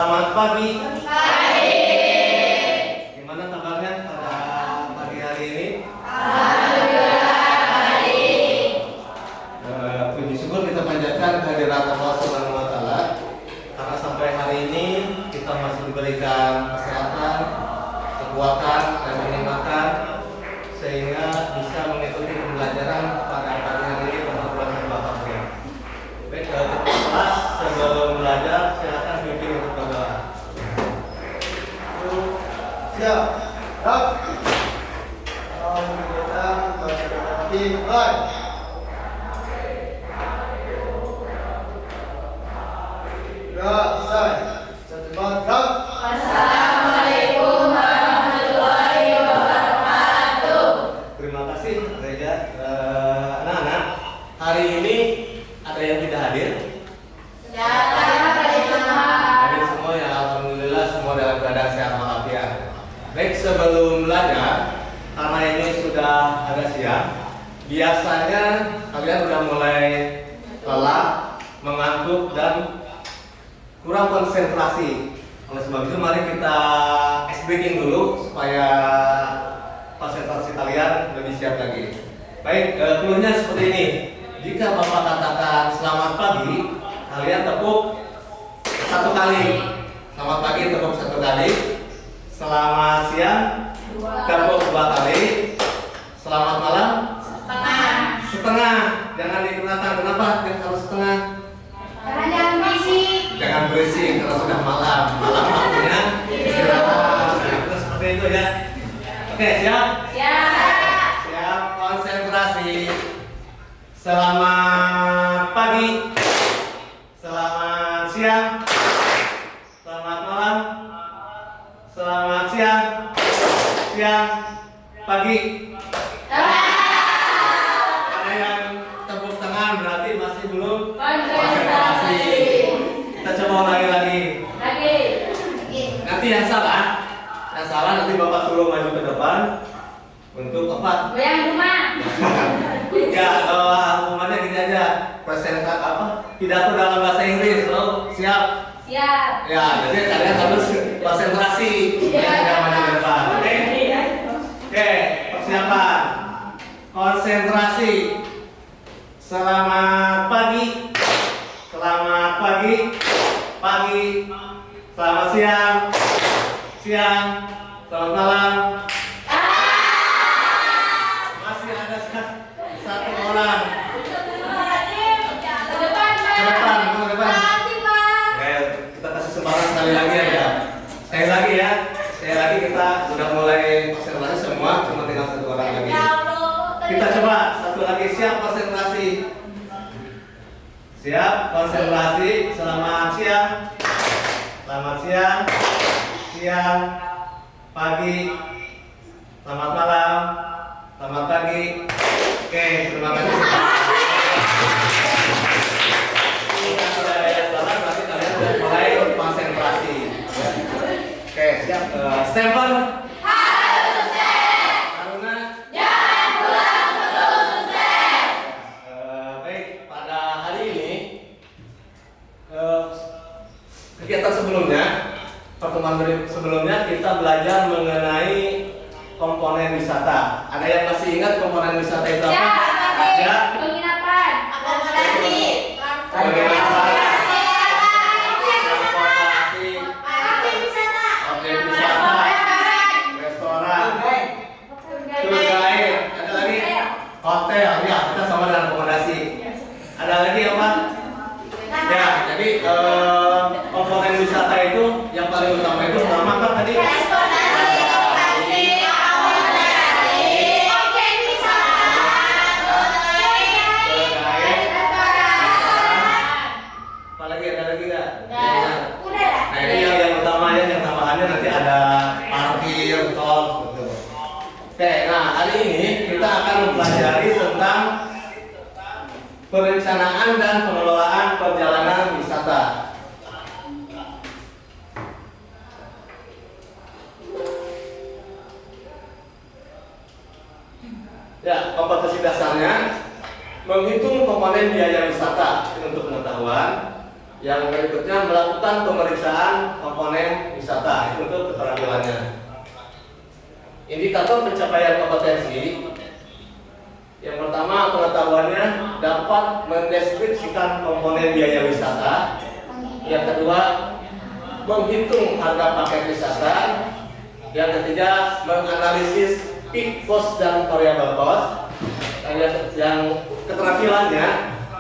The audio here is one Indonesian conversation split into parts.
Selamat pagi. Pagi. Gimana kabarnya pada pagi hari ini? Alhamdulillah baik. Puji syukur kita panjatkan kehadirat Allah Subhanahu wa Ta'ala karena sampai hari ini kita masih diberikan kesehatan, kekuatan dan kenikmatan sehingga bisa mengikuti pembelajaran pada pagi hari ini dengan yang bahagia. Baik, kelas sebelum belajar silakan pimpin untuk berdoa. Siap. Siap. Alhamdulillah. Baik. Selesai. Satu Assalamualaikum warahmatullahi wabarakatuh. Terima kasih Reja. Anak-anak, hari ini ada yang tidak hadir? Hadir semua ya, alhamdulillah semua dalam keadaan sehat walafiat. Baik, sebelum belajar, karena ini sudah agak siang, biasanya kalian sudah mulai lelah, mengantuk dan kurang konsentrasi. Oleh sebab itu mari kita ice breaking dulu supaya konsentrasi kalian lebih siap lagi. Baik, cluenya seperti ini. Jika Bapak katakan selamat pagi, kalian tepuk satu kali. Selamat pagi tepuk satu kali. Selamat siang tepuk dua kali. Selamat malam setengah. Jangan digunakan. Kenapa harus setengah? Jangan berisik kalau sudah malam. Malam waktunya istirahat. Nah, seperti itu ya. Oke, siap? Siap, konsentrasi. Selamat pagi. Selamat siang. Selamat malam. Selamat siang. Pagi. Ada yang tepuk tangan berarti masih belum konsentrasi. Kita coba ulangi lagi. Nanti yang salah nanti Bapak suruh maju ke depan untuk apa? Ya, hukumannya gini aja. Pidato dalam bahasa Inggris. Oh, siap? Ya, jadi kalian harus konsentrasi. Tidak maju ke depan. Oke, persiapan. Konsentrasi. Selamat pagi. Selamat pagi. Selamat siang. Selamat malam. Masih ada satu orang. Ke depan. Oke, kita kasih kesempatan sekali lagi aja. Sekali lagi kita sudah mulai konsentrasi semua, cuma tinggal satu orang lagi. Kita coba satu lagi, siap konsentrasi. Siap konsentrasi. Selamat siang. Pagi. Selamat malam. Selamat pagi. Oke, terima kasih. Jika sudah ada yang salah, berarti kalian sudah mulai konsentrasi. Oke, siap. Stempel. Karuna. Baik, pada hari ini kegiatan sebelumnya, pertemuan sebelumnya kita belajar mengenai komponen wisata. Ada yang masih ingat komponen wisata itu apa? Ya. Penginapan. Transportasi, objek wisata, restoran, tour guide, ada lagi hotel. Ya, kita sama dengan akomodasi. Ada lagi apa? Ya, jadi komponen wisata itu yang paling utama itu pertama apa tadi? Apalagi ada lagi nggak? Nah, ini yang utamanya, yang tambahannya nanti ada parkir, tol, gitu. Oke, nah hari ini kita akan mempelajari tentang perencanaan dan pengelolaan perjalanan wisata. Ya, kompetensi dasarnya menghitung komponen biaya wisata. Untuk pengetahuan, Yang berikutnya melakukan pemeriksaan komponen wisata, itu untuk keterampilannya. Indikator pencapaian kompetensi. Yang pertama, pengetahuannya dapat mendeskripsikan komponen biaya wisata. Yang kedua, menghitung harga paket wisata. Yang ketiga, menganalisis peak cost dan variable cost. Yang keterampilannya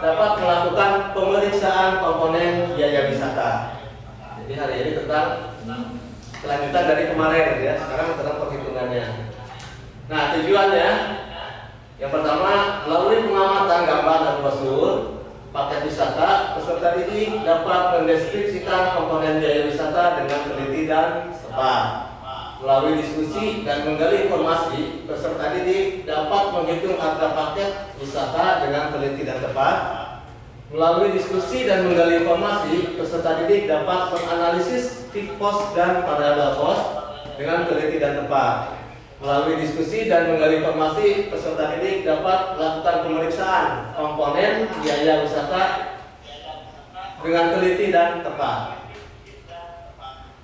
dapat melakukan pemeriksaan komponen biaya wisata. Jadi hari ini tentang kelanjutan dari kemarin ya, sekarang tentang perhitungannya. Nah, tujuannya yang pertama, melalui pengamatan gambar dan brosur paket wisata, peserta didik dapat mendeskripsikan komponen biaya wisata dengan teliti dan tepat. Melalui diskusi dan menggali informasi, peserta didik dapat menghitung harga paket wisata dengan teliti dan tepat. Melalui diskusi dan menggali informasi, peserta didik dapat menganalisis peak cost dan variable cost dengan teliti dan tepat. Melalui diskusi dan menggali informasi, peserta didik dapat melakukan pemeriksaan komponen biaya wisata dengan teliti dan tepat.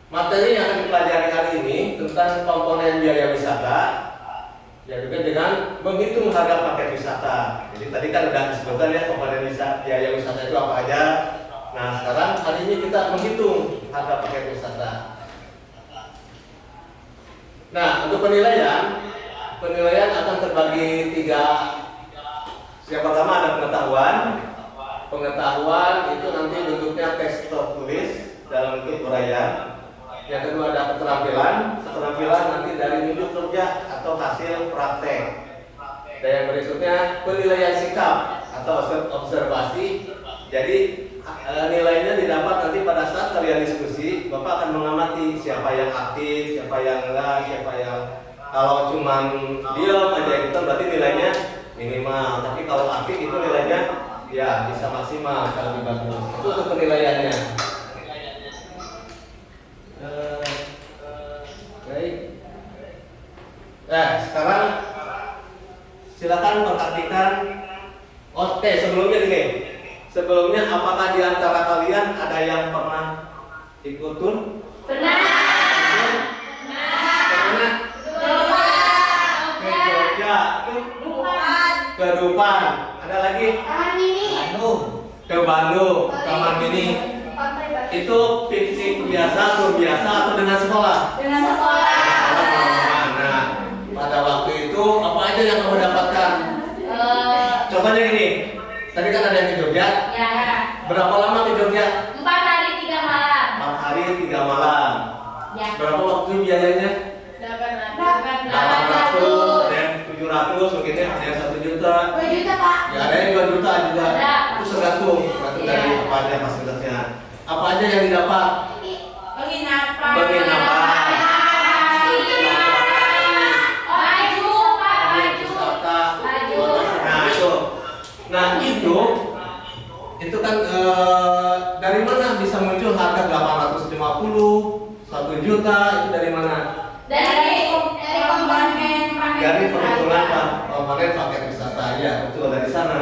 Materi yang akan dipelajari hari ini tentang komponen biaya wisata, yaitu dengan menghitung harga paket wisata. Jadi tadi kan sudah disebutkan ya komponen biaya wisata itu apa aja. Nah, sekarang hari ini kita menghitung harga paket wisata. Nah, untuk penilaian akan terbagi tiga. Yang pertama ada pengetahuan. Pengetahuan itu nanti bentuknya teks tertulis dalam bentuk uraian. Yang kedua ada keterampilan. Keterampilan nanti dari unjuk kerja atau hasil praktek. Dan yang berikutnya penilaian sikap atau observasi. Jadi nilainya didapat nanti pada saat kalian diskusi. Bapak akan mengamati siapa yang aktif, siapa yang enggak, siapa yang kalau cuman diam aja gitu berarti nilainya minimal. Tapi kalau aktif itu nilainya ya bisa maksimal kalau lebih bagus. Itu untuk penilaiannya. Baik. Sekarang silakan perhatikan. Oke, sebelumnya gini. Sebelumnya apakah di antara kalian ada yang pernah ikut tur? Benar. Kemana? Ke Jogja. Ke Dufan. Ada lagi? Ke Bandung. Taman Mini. Itu piknik biasa, tur biasa atau dengan sekolah? Dengan sekolah. Nah, pada waktu itu apa aja yang kamu dapatkan? Contohnya gini. Tadi kan ada yang ke Jogja. Ya. Berapa lama ke Jogja? 4 hari 3 malam. 4 hari 3 malam. Ya. Berapa waktu biayanya? 800, ada yang 700, mungkin ya, ada yang 1 juta. 2 juta, Pak. Ya, ada yang 2 juta juga. Ada. Itu tergantung dari Iya. apa aja fasilitasnya. Apa aja yang didapat? Penginapan. Penginapan. Baju, Pak, baju. Wisata. Baju. Nah itu kan dari mana bisa muncul harga 850, 1 juta itu dari mana? Dari komponen paket Dari perhitungan wisata. komponen paket wisata ya, betul dari sana.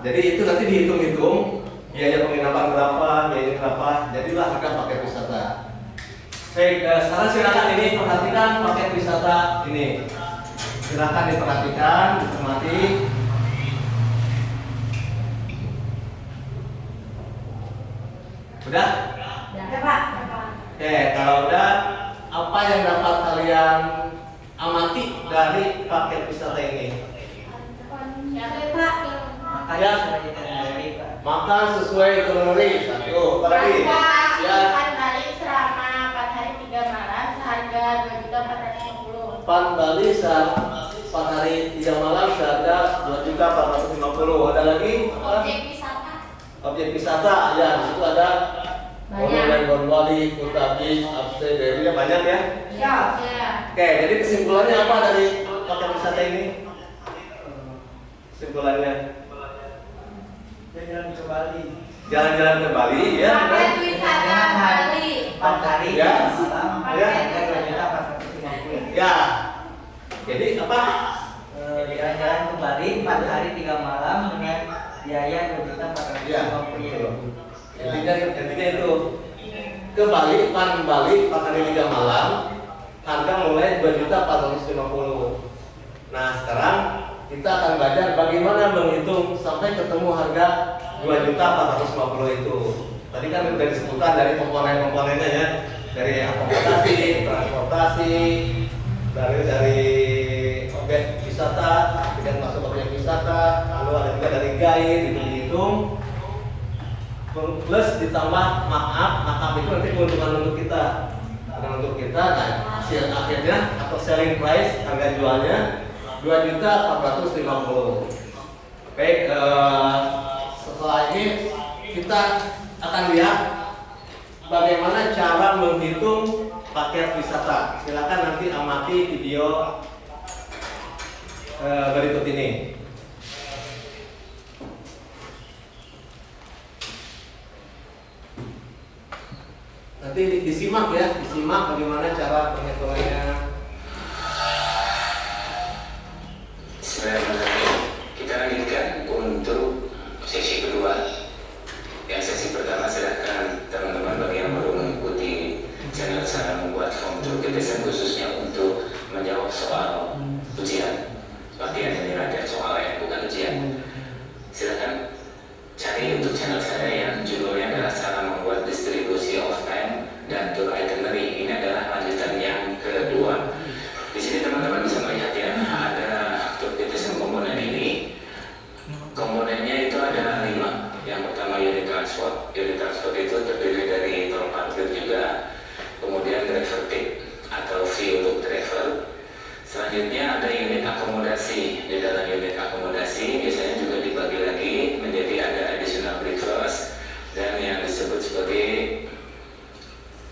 Jadi itu nanti dihitung-hitung biaya penginapan berapa, biaya berapa, jadilah harga paket wisata. Baik, sekarang silakan ini perhatikan paket wisata ini. Silakan diperhatikan, dicermati. Udah? Ya, Pak. Oke, kalau udah, apa yang dapat kalian amati dari paket wisata ini? Ya, makan sesuai itinerary. Satu, apalagi? Ya, 4 hari selama 4 hari 3 malam seharga 2.450. 4 Bali 4 hari 3 malam seharga 2.450. Ada lagi? Objek wisata. Objek wisata, ya, di situ ada Banyak. Bali, Kuta Beach, Abstay, Berry, banyak ya. Ya. Oke, jadi kesimpulannya apa dari paket wisata ini? Kesimpulannya Jalan ke Bali. jalan-jalan ke Bali ya. Paket wisata Bali. 4 hari Ya. malam. Ya. Harga 2.450. Ya. Jadi apa? Jalan-jalan ke Bali 4 hari 3 malam dengan biaya Ya. 2.450. Intinya itu ke Bali, pan Bali 4 hari 3 malam, harga mulai 2.450.000. Nah sekarang kita akan belajar bagaimana menghitung sampai ketemu harga 2.450.000 itu. Tadi kan udah disebutkan dari komponen-komponennya ya, dari akomodasi, transportasi, dari objek wisata, tiket masuk objek wisata, lalu ada juga dari guide, itu dihitung. Plus ditambah markup itu nanti keuntungan untuk kita. Karena untuk kita, nah hasil akhirnya atau selling price harga jualnya 2.450.000. Baik, setelah ini kita akan lihat bagaimana cara menghitung paket wisata. Silakan nanti amati video berikut ini. Nanti disimak ya, disimak bagaimana cara penghitungannya. Kita lanjutkan untuk sesi kedua. Yang sesi pertama silakan teman-teman bagi yang baru mengikuti channel cara membuat form kebiasaan khususnya untuk menjawab soal ujian. Latihan ini ada soal yang bukan ujian. Silakan cari untuk channel saya yang judulnya adalah cara membuat distribusi of time dan tour itinerary. Ini adalah lanjutan yang kedua. Di sini teman-teman bisa melihat ya, ada tour kebiasaan komponen ini. Komponennya itu ada 5. Yang pertama unit transport. Unit transport itu terdiri dari tol parkir juga, kemudian driver tip atau fee untuk driver. Selanjutnya ada unit akomodasi. Di dalam unit akomodasi biasanya juga dibagi lagi menjadi ada additional breakfast dan yang disebut sebagai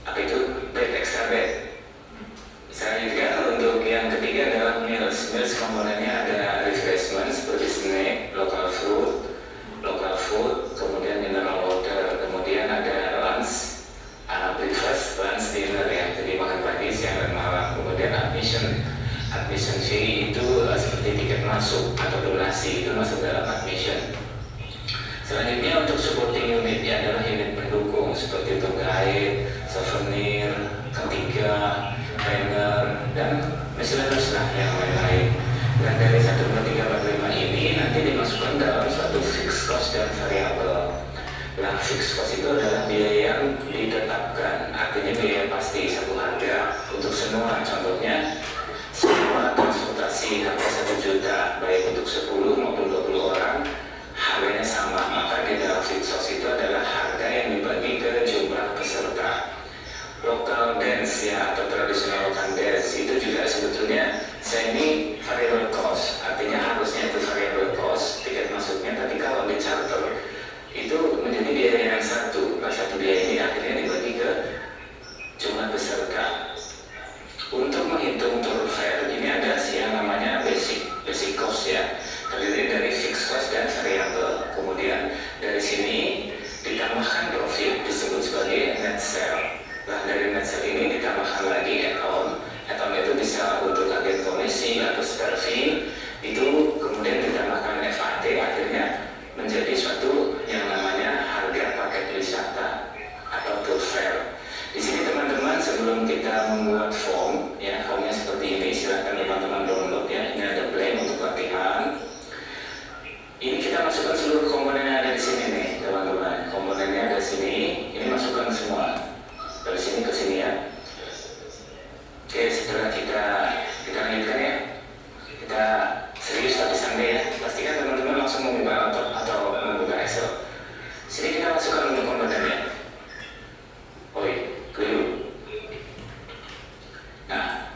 apa itu bed extra bed. Selanjutnya untuk yang ketiga adalah meals. Meals komponennya ada refreshment seperti snack, local food, kemudian mineral water, kemudian ada lunch, breakfast, lunch, dinner ya, jadi makan pagi, siang dan malam. Kemudian admission fee itu seperti tiket masuk atau donasi, itu masuk dalam admission. Selanjutnya untuk supporting unit ya, adalah unit pendukung seperti tour guide, souvenir, ketiga, trainer, dan miscellaneous lah yang lain-lain. Dan dari 1, 2, 3, 4, 5 ini nanti dimasukkan dalam suatu fixed cost dan variabel. Nah, fixed cost itu adalah biaya yang ditetapkan, artinya biaya pasti satu harga untuk semua. Contohnya, semua transportasi harga 1 juta, baik untuk 10 maupun 20 orang, harganya sama. Maka di dalam fixed cost itu adalah harga yang dibagi ke jumlah peserta. Local dance ya, atau tradisional local dance itu juga sebetulnya semi variable cost, artinya harusnya itu variable cost tiket masuknya, tapi kalau di charter itu menjadi biaya yang satu. Nah, satu biaya ini akhirnya dibagi ke jumlah peserta. Untuk menghitung tour fare ini ada yang namanya basic cost ya, terdiri dari fixed cost dan variable. Kemudian dari sini ditambahkan profit disebut sebagai net sale. Nah, dari net sale ini ditambahkan lagi add-on itu bisa untuk agen komisi atau spare fee, itu kemudian ditambahkan FAT, akhirnya menjadi suatu yang namanya harga paket wisata atau tour fare. Di sini teman-teman sebelum kita membuat form ya, formnya seperti ini, silakan teman-teman download ya. Ini ada blank untuk latihan. Ini kita masukkan seluruh komponen yang ada di sini nih teman-teman. Komponennya ada sini, ini masukkan semua dari sini ke sini ya. Oke, setelah kita lanjutkan ya, kita serius tapi santai ya. Pastikan teman-teman langsung membuka laptop atau membuka Excel. Sini kita masukkan untuk komponennya. Keliru. Nah,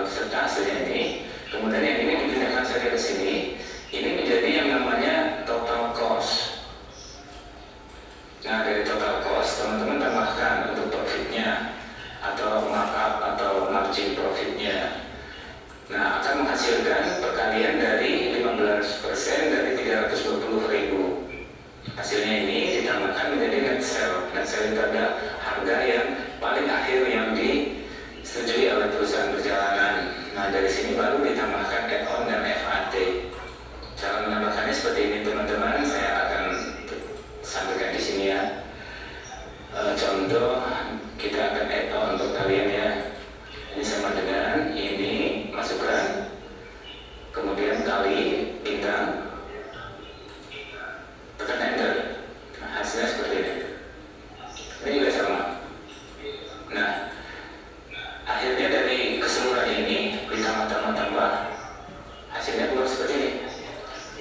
serta hasilnya ini. Kemudian yang ini dipindahkan saja ke sini. Ini menjadi yang namanya total cost. Nah, dari total cost teman-teman tambahkan untuk profitnya atau markup atau margin profitnya. Nah, akan menghasilkan perkalian dari 15% dari 320.000. Hasilnya ini ditambahkan menjadi net sale. Net sale itu ada harga yang paling akhir yang disetujui oleh perusahaan perjalanan. Nah, dari sini baru ditambahkan add-on dan FAT. Cara menambahkannya seperti ini teman-teman. Saya akan sampaikan di sini ya. Contoh kita akan add-on untuk kalian ya. Ini sama dengan ini, masukkan, kemudian kali bintang, tekan enter. Nah, hasilnya seperti ini. Ini juga sama. Nah, akhirnya dari keseluruhan ini ditambah-tambah, hasilnya keluar seperti ini.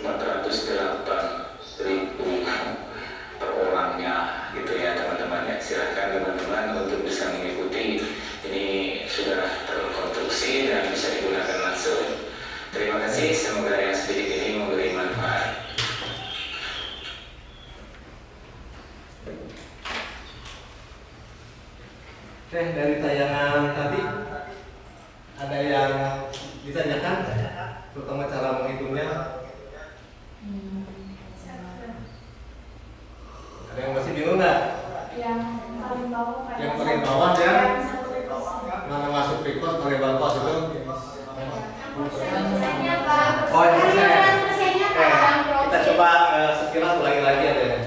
408.000 per orangnya gitu ya teman-teman ya. Silahkan teman-teman untuk bisa mengikuti. Ini sudah terkonstruksi dan bisa digunakan langsung. Terima kasih, semoga yang sedikit ini memberi manfaat. Oke, dari tayangan tadi ada yang ditanyakan, terutama cara menghitungnya. Ada yang masih bingung nggak? Yang paling bawah. Yang paling bawah ya, mana masuk pikos, variabel cost itu? Persennya Pak. Oh, ini persen. Persennya Pak. Kita coba sekilas ulangi lagi aja ya.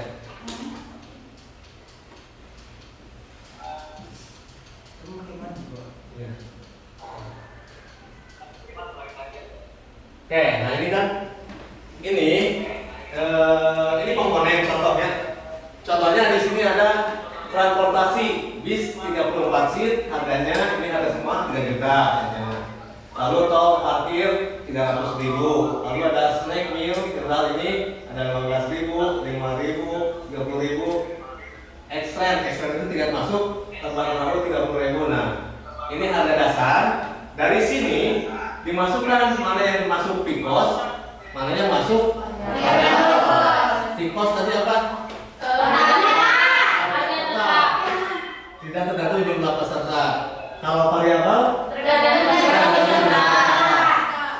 Oke, nah ini kan ini komponen contohnya. Contohnya di sini ada transportasi bis 34 seat, harganya ini ada semua 3 juta. Lalu tol parkir 300.000. Lalu ada snack meal general ini ada 15.000, 5.000, 30.000. Extend itu tiket masuk terbang lalu 30.000. Nah, ini harga dasar. Dari sini dimasukkan mana yang masuk pikos, mana yang masuk variabel. Pikos tadi apa? Tidak tergantung jumlah peserta. Kalau variabel tergantung jumlah peserta.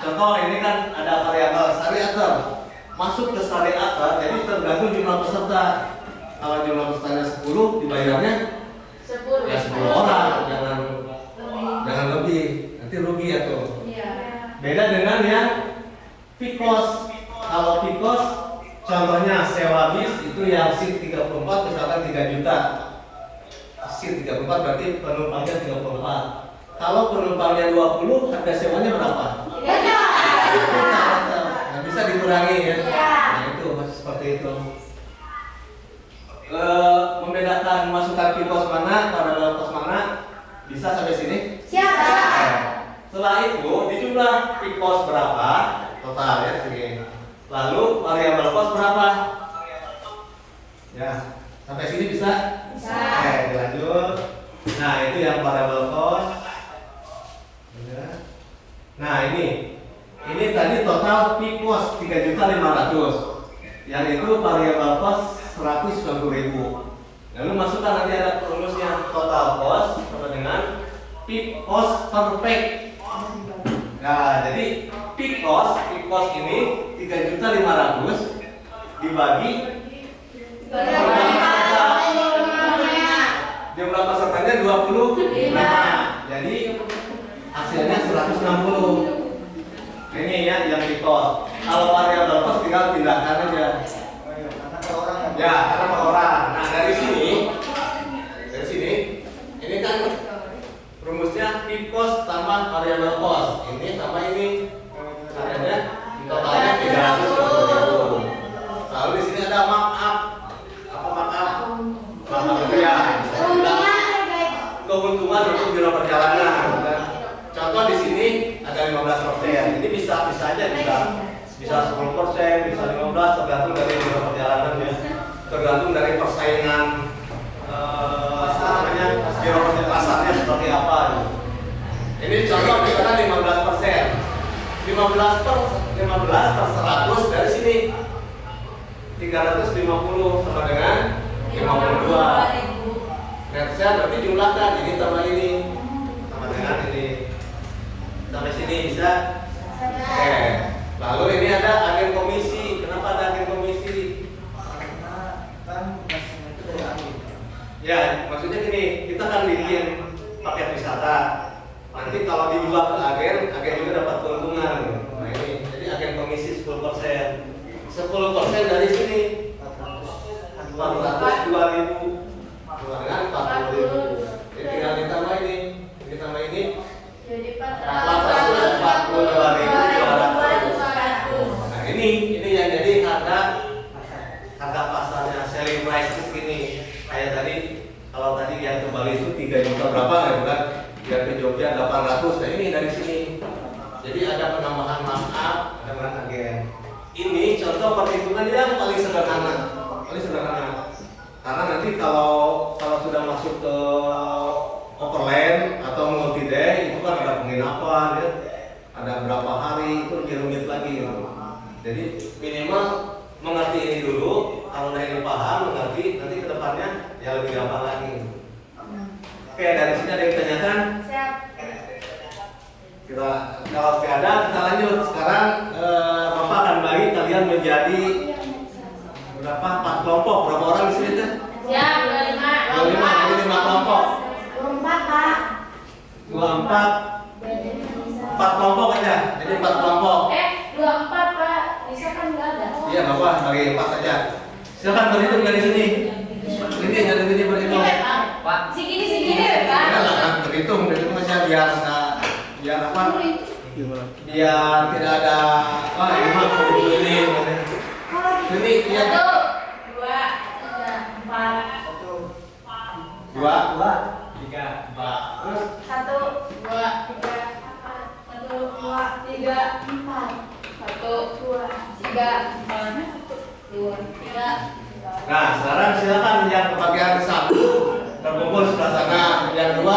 Contoh ini kan ada variabel syariater. Masuk ke syariater, jadi tergantung jumlah peserta. Kalau jumlah pesertanya 10, dibayarnya 10 ya 10 orang, jangan lebih. Nanti rugi ya tuh. Beda dengan yang pikos. Kalau pikos contohnya sewa bis itu yang seat 34 misalkan 3 juta. Seat 34 berarti penumpangnya 34. Kalau penumpangnya 20, harga sewanya berapa? 3 juta. Nah, bisa dikurangi ya. Nah, itu masih seperti itu. Membedakan masukan pikos mana, variabel cost mana, bisa sampai sini? Siapa? Setelah itu dijumlah pikos berapa total ya sini. Lalu variabel cost berapa? Ya, sampai sini bisa? Bisa. Oke, dilanjut. Nah, itu yang variabel cost. Nah, ini tadi total pikos 3.500.000. Yang itu variabel cost 190.000. Lalu masukkan nanti ada rumusnya total cost sama dengan peak cost per pack. Nah, jadi peak cost ini 3.500.000 dibagi jumlah pesertanya 25. Jadi hasilnya 160. Ini ya yang peak cost. Kalau variabel cost tinggal pindahkan aja. Ya, karena per orang. Nah, dari sini ini kan rumusnya peak cost tambah variabel cost. Ini tambah ini. Harganya totalnya 350.000. Lalu di sini ada markup. Apa markup? Markup itu ya. Keuntungan untuk biro perjalanan. Contoh di sini ada 15%. Ini bisa aja bisa 10%, bisa 15%, tergantung dari biro perjalanan ya. Tergantung dari persaingan biro perjalanan pasarnya seperti apa. Ini contoh misalnya 15% 15 per 100 dari sini 350 sama dengan 52. Netnya berarti jumlahkan ini tambah ini sama dengan ini sampai sini bisa. Oke. Lalu ini ada agen komisi. Kenapa ada agen komisi? Karena kan masing itu dari agen. Ya, maksudnya gini, kita kan bikin paket wisata. Nanti kalau dijual ke agen juga dapat keuntungan. Nah ini, jadi agen komisi 10%. 10% dari sini 402.000 dengan 40.000. Jadi tinggal ditambah ini Jadi 442.200. Nah ini yang jadi harga pasarnya, selling price itu gini. Kayak tadi, kalau tadi yang ke Bali itu 3 juta berapa ya kan? Yang ke Jogja 800. Nah ini dari sini. Jadi ada penambahan markup dengan agen. Ini contoh perhitungan yang paling sederhana. Karena nanti kalau sudah masuk ke overland atau multi day itu kan ada penginapan ya, ada berapa hari itu lebih rumit lagi gitu. Jadi minimal mengerti ini dulu, kalau udah ini paham mengerti, nanti kedepannya ya lebih gampang lagi. Oke, dari sini ada yang ditanyakan? Siap. Kita kalau tidak ada kita lanjut. Sekarang Bapak akan bagi kalian menjadi berapa? 4 kelompok. Berapa orang di sini tuh? Siap, 25. 25, jadi 5 kelompok. 24, Pak. 24 4 kelompok aja. Jadi 4 kelompok. 24, Pak. Bisa kan nggak ada? Iya, Bapak bagi 4 saja. Silakan berhitung dari sini. Ini dari sini berhitung. Pak, Segini, Pak. Ya lah, berhitung aja biar apa? Biar tidak ada ini mah ini. Ini ya. 1, 2, 3, 4. 2, 3, 4. Terus 1, 2, 3, 4. 1, 2, 3, 4. 1, 2, 3, 4. 2, 3. Nah, sekarang silakan yang kebagian 1 terkumpul sebelah sana, yang 2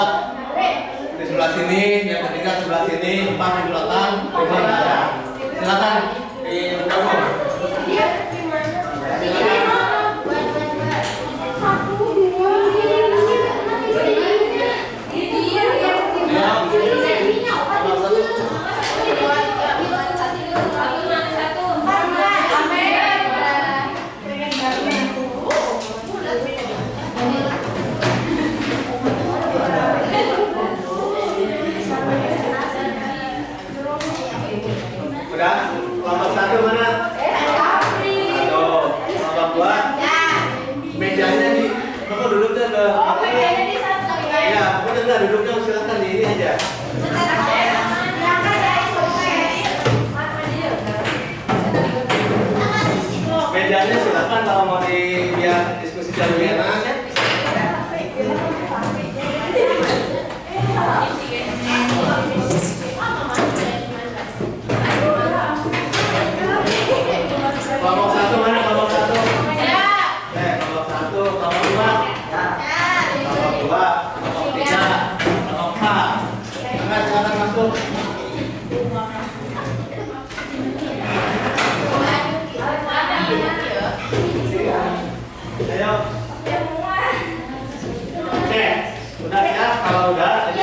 di sebelah sini, yang ketiga sebelah sini, 4 di belakang, 5 di belakang. Silakan digabung. Udah, kelompok 1 mana? Aduh, kelompok 2. Mejanya di, kamu duduknya ke ini. Ya, kamu enggak duduknya silakan di ini aja. Mejanya silakan kalau mau biar diskusi lebih enak. Kelompok 1 mana? Kelompok 1. Kelompok 1, kelompok 2. Kelompok 2, kelompok 3, kelompok 4. Silakan masuk. Ayo. Oke, udah siap? Kalau udah, ini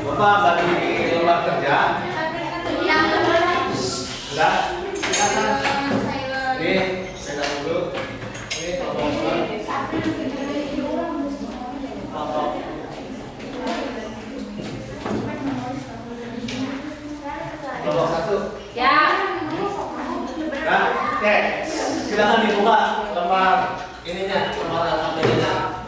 Bapak bagi lembar kerja. Udah, silakan. Ini pegang dulu. Ini kelompok 2. Kelompok 1. Ya. Nah, oke, silakan dibuka lembar ininya, lembar HP-nya.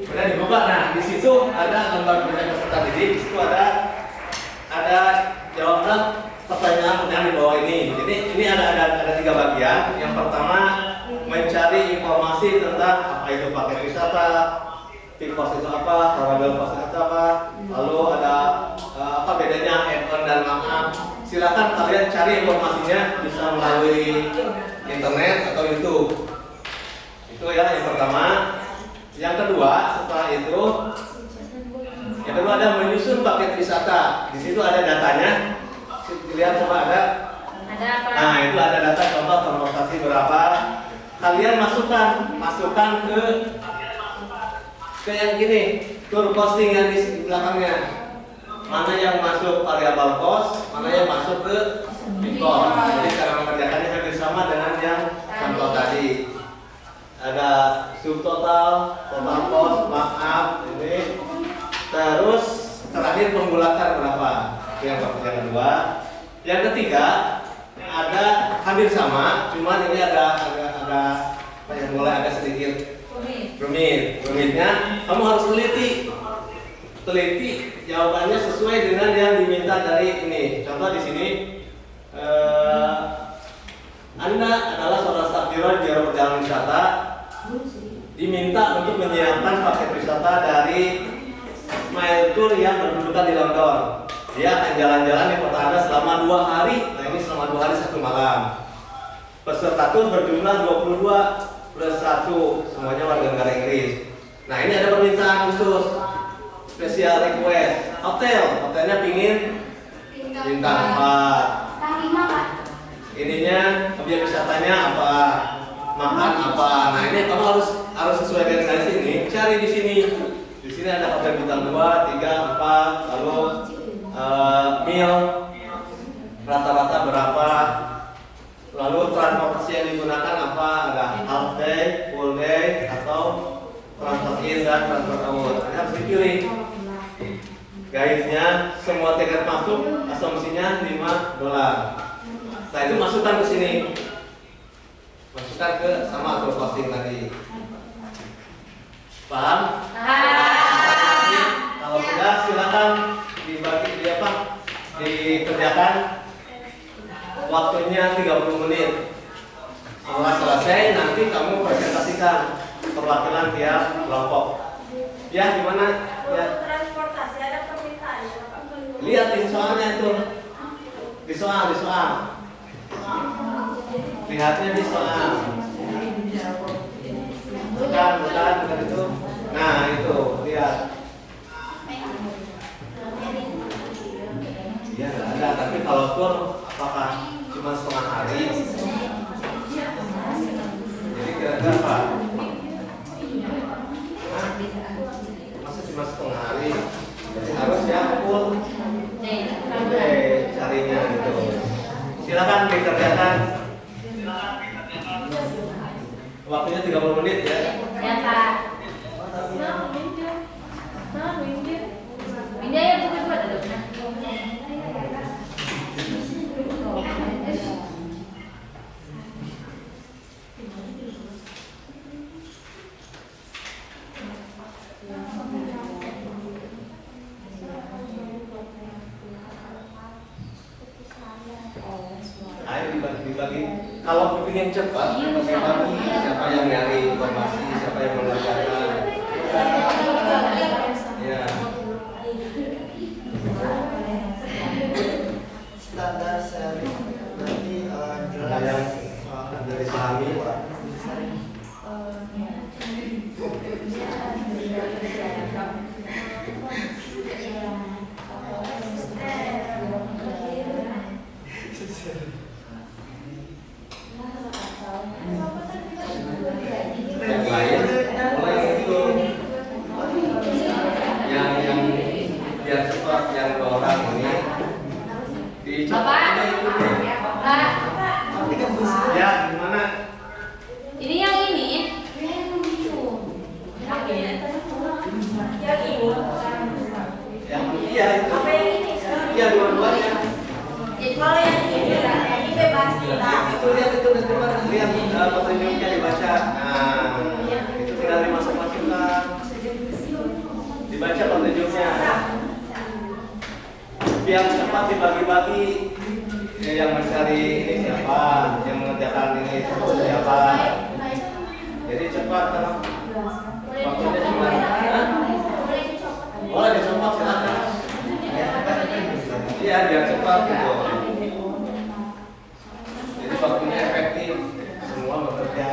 Udah dibuka. Nah, di situ ada lembar kerja peserta didik. Di situ ada jawablah pertanyaan di bawah ini. Jadi ini ada 3 bagian. Yang pertama mencari informasi tentang apa itu paket wisata, peak cost itu apa, variable cost itu apa, lalu ada apa bedanya add-on dan markup. Silakan kalian cari informasinya bisa melalui internet atau YouTube. berapa? Kalian masukkan ke yang gini, tur costing yang di belakangnya. Mana yang masuk variabel cost, mana yang masuk ke cost. Jadi cara mengerjakannya hampir sama dengan yang contoh tadi. Ada subtotal, total cost, markup ini. Terus terakhir pembulatan berapa? Yang kedua. Yang ketiga ada hampir sama, cuman ini ada yang mulai agak sedikit rumitnya. Kamu harus teliti jawabannya sesuai dengan yang diminta dari ini. Contoh di sini, Anda adalah seorang staf biro perjalanan wisata, diminta untuk menyiapkan paket wisata dari Smile Tour yang berkedudukan di London. Dia akan jalan-jalan di kota Anda selama 2 hari. Nah ini selama 2 hari 1 malam. Peserta tour berjumlah 22 plus 1, semuanya warga negara Inggris. Nah ini ada permintaan khusus, special request. Hotelnya pingin bintang 4. Ininya objek wisatanya apa? Makan apa? Nah ini kamu harus sesuaikan dari sini. Cari di sini. Di sini ada hotel bintang 2, 3, 4, lalu meal rata-rata berapa, lalu transportasi yang digunakan apa, ada half day, full day, atau transport in dan transport out. Ini harus dipilih. Guide-nya semua tiket masuk, asumsinya $5. Nah itu masukkan ke sini, masukkan ke sama tour costing tadi. Paham? Kalau sudah silakan dibagi dikerjakan, waktunya 30 menit. Setelah selesai nanti kamu presentasikan perwakilan tiap kelompok. Ya gimana? Ya. Transportasi ada permintaan. Lihat di soalnya itu, di soal. Lihatnya di soal. Bukan itu. Nah itu lihat. Iya nggak ada, tapi kalau tour apakah cuma setengah hari? Jadi kira-kira apa? Masa cuma setengah hari? Jadi harus ya full day carinya gitu. Silakan dikerjakan. Waktunya 30 menit ya. Ya Pak. Ini yang bukan buat ada. Ayo dibagi. Kalau ingin cepat, bagi siapa yang nyari informasi, siapa yang mengerjakan. Ya. Standar seri berarti Ada yang dari Sami. Yang lain, mulai itu yang biar cepat yang 2 orang ini dicoba itu ya gimana? Ini yang ini. Yang iya itu. Iya dua-duanya. Kalau yang ini bebas Itu lihat petunjuknya dibaca. Nah, itu tinggal dimasuk-masukkan. Dibaca petunjuknya. Biar cepat dibagi-bagi. Yang mencari ini siapa, yang mengerjakan ini siapa. Jadi cepat karena waktunya cuma. Boleh dicopot silakan. Iya biar cepat gitu. Jadi waktunya efektif, semua bekerja.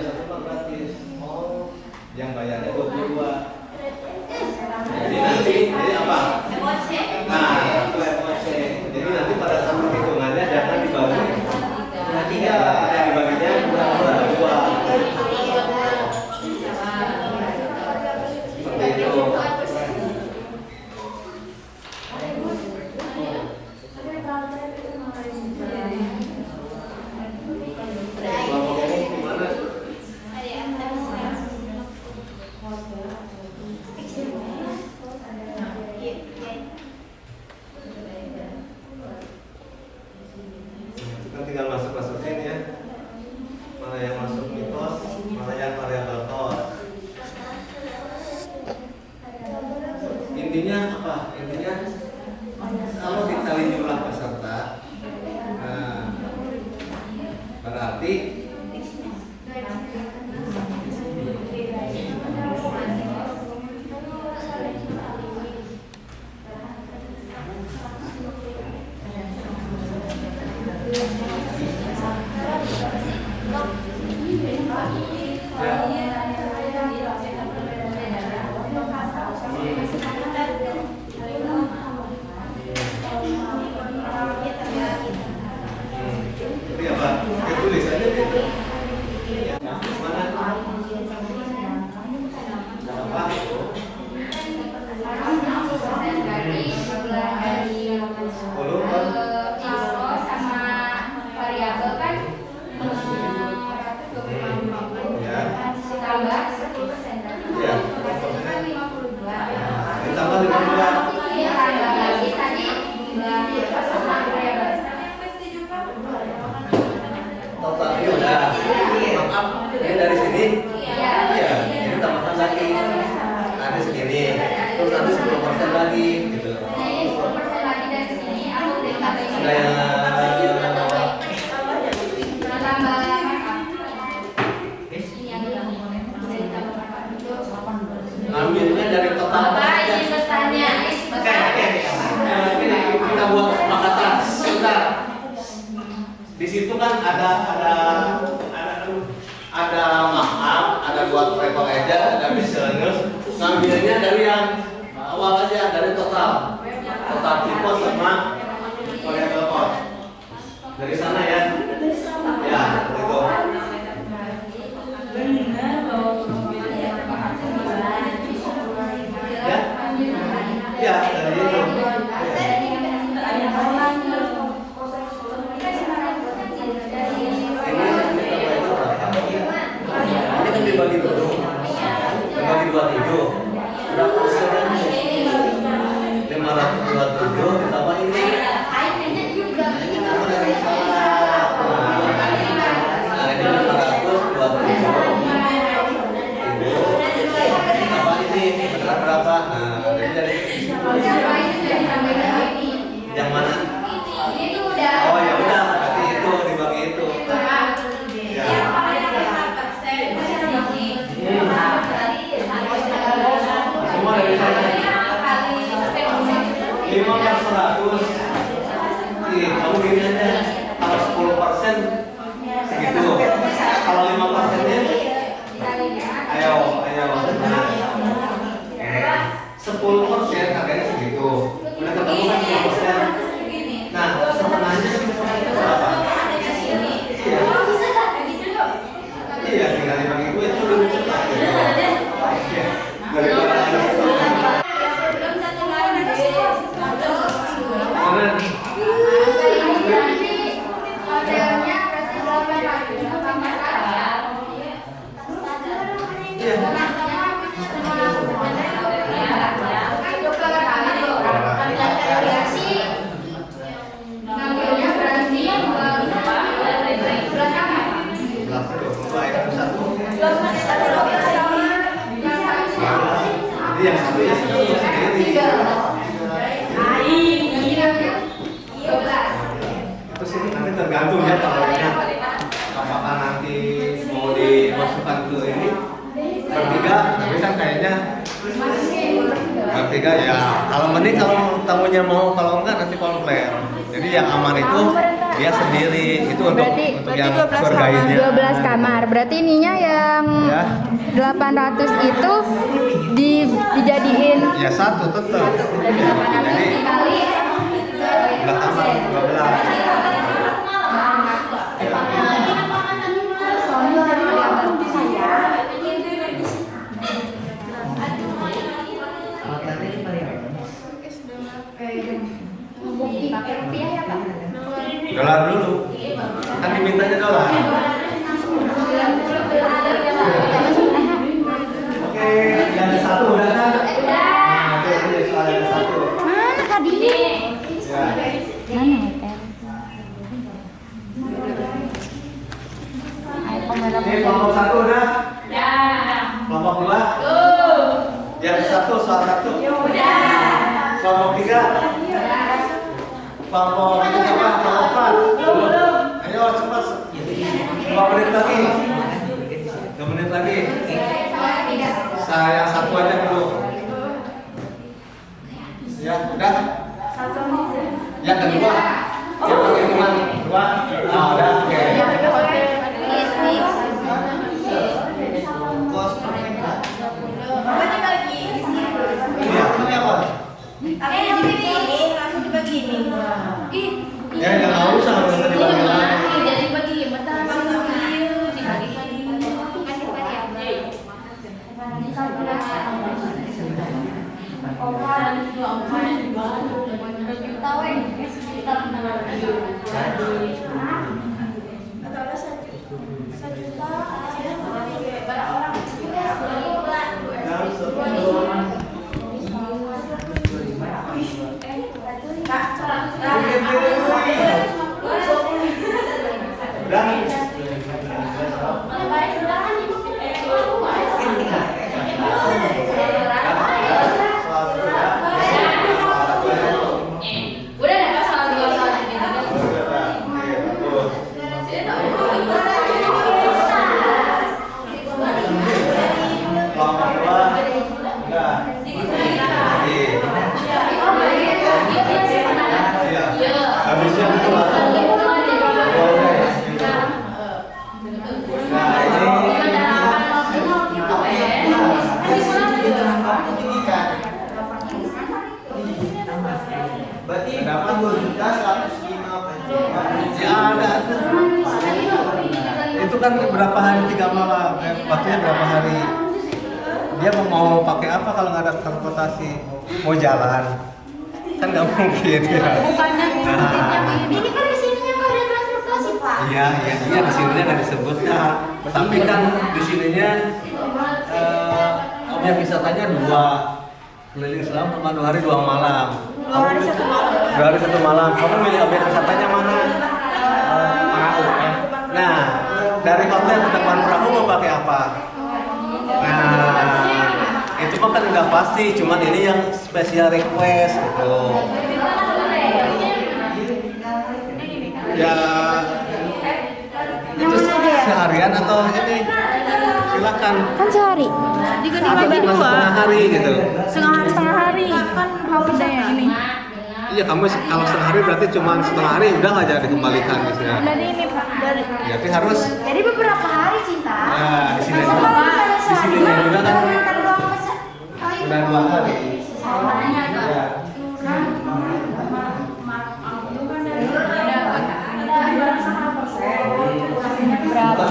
satu mah gratis. Oh, yang bayarnya 22. Jadi nanti jadi apa? Nah, itu MOC. Jadi nanti pada saat perhitungannya jangan dibagi 3, yang dibaginya dua. Seperti itu. Kita tinggal masuk-masukin ya. Mana yang masuk mitos, mana yang variabel cost. Intinya apa? Intinya kalau dikali jumlah peserta, nah, berarti ini apa? Ya tulis aja gitu. Nah, mana? Apa? Ditambah 52. Totalnya udah. Maaf, ini dari sini. Iya, ini tambahkan lagi. Ada segini. Terus nanti 10% lagi gitu. Ada yang ngambilnya dari total saja. Ini kita buat kesepakatan. Sebentar. Di situ kan ada maaf, ada buat travel agent, ada miscellaneous. Ngambilnya dari yang awal aja, dari total tipe sama variable cost. Dari sana ya. Ya, itu. Ya, dari itu. Ini kan dibagi dulu. Dibagi 27. Berapa persennya? 527 ditambah ini. Nah, ini 527. Ditambah ini berapa? Nah, jadi dari yang mana? Oh ya udah, berarti itu dibagi itu. Ya. Semua dari sana. 5/100. Nih, kamu gini aja. Kalau 10% segitu. Kalau 5%-nya, ayo. 10% harganya segitu. Udah ketemu kan 10%. Nah, setengahnya berapa? Iya, tinggal dibagi gue itu lebih cepat. Daripada yang satu ya sendiri. Itu sih nanti tergantung ya kalau apakah nanti mau dimasukkan ke ini bertiga, tapi kan kayaknya bertiga ya. Kalau mending kalau tamunya mau, kalau enggak nanti konflik. Jadi yang aman itu dia sendiri. Itu Berarti- untuk yang 12 tour kamar. guide-nya. 12 kamar. Berarti ininya yang Ya. 800 itu dijadiin Ya satu tetap. Jadi udah kamar 12. Hotelnya di Mariana. Dolar dulu. Kan dimintanya dolar. Oke, yang ada satu udah kan? Nah, itu soal yang satu. mana tadi? Ya. Mana hotel? Ayo kamera Ini kelompok satu udah? Ya. Kelompok dua? Yang satu soal satu. Udah. Kelompok tiga? Kelompok tiga apa? Kelompok empat? Ayo cepat. 2 menit lagi. 2 menit lagi. Saya satu aja dulu. Ya, udah. Yang kedua. Yang kedua. Dua. Ah, udah. Oke. Kos pertama. Ini apa? Ya, nggak usah nggak dibagi lagi. Dan sebelum habisnya itu lah. Berarti dapat 2.105 Ya ada tuh. Itu kan berapa hari 3 malam, waktunya berapa hari? Dia mau pakai apa kalau nggak ada transportasi? Mau jalan? Kan nggak mungkin ya. Bukannya Nah. ini kan di sininya nggak ada transportasi, Pak. Iya di sininya nggak disebut ya. Tapi kan di sininya objek wisatanya 2 keliling selama 2 hari 2 malam. 2 hari 1 malam. 2 hari 1 malam. Kamu milih objek wisatanya mana? Nah, dari hotel ke depan perahu mau pakai apa? Nah, itu mah kan udah pasti. Cuman ini yang special request gitu. Ya, itu seharian atau ini? Silakan. Kan sehari. Dibagi Masuk 2. tengah hari gitu. Setengah hari. Kan half day yang ini. Iya, kamu kalau setengah hari berarti cuma setengah hari udah nggak jadi dikembalikan misalnya. Dari ini Pak. Dari Berarti harus Jadi beberapa hari, Cinta. ya di sini juga juga kan udah 2 hari. Ya. Berapa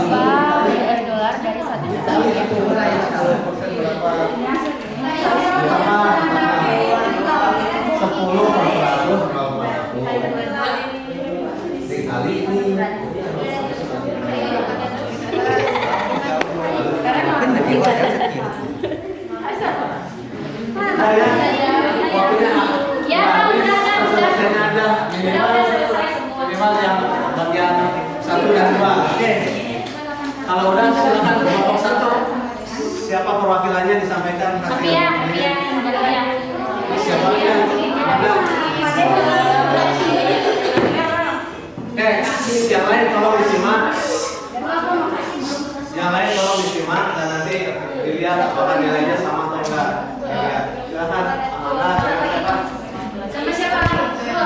US dollar dari 1 juta rupiah? 10% berapa? Pertama 10 per 100 dikali ini. Nah, ya. Waktunya habis, selesainya aja minimal yang bagian 1 dan 2. Oke. Kalau udah silakan kelompok 1. Siapa perwakilannya disampaikan? Sophia. Siapa yang ada? Yang lain tolong disimak. Yang lain tolong disimak dan nanti dilihat apakah nilainya sama atau enggak. Ya, silakan. Amanah, siapa? Sama siapa? Dua.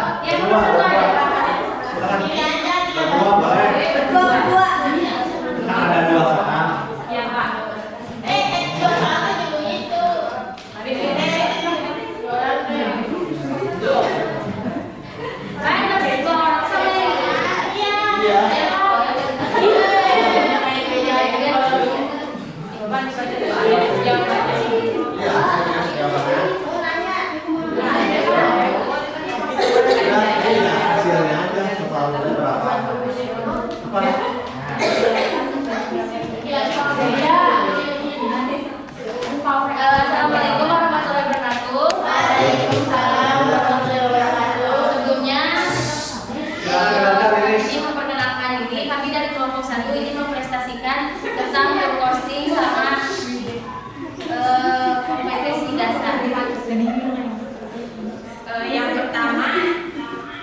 Silakan. Jawaban dibaca dulu ayat jawabannya. Iya, hasilnya jawabannya. Iya, hasilnya aja totalnya berapa? Apa? Assalamualaikum warahmatullahi wabarakatuh. Waalaikumsalam warahmatullahi wabarakatuh. Sebelumnya ini memperkenalkan diri, kami dari kelompok 1 ini mempresentasikan tentang posting sama kompetensi dasar. Yang pertama,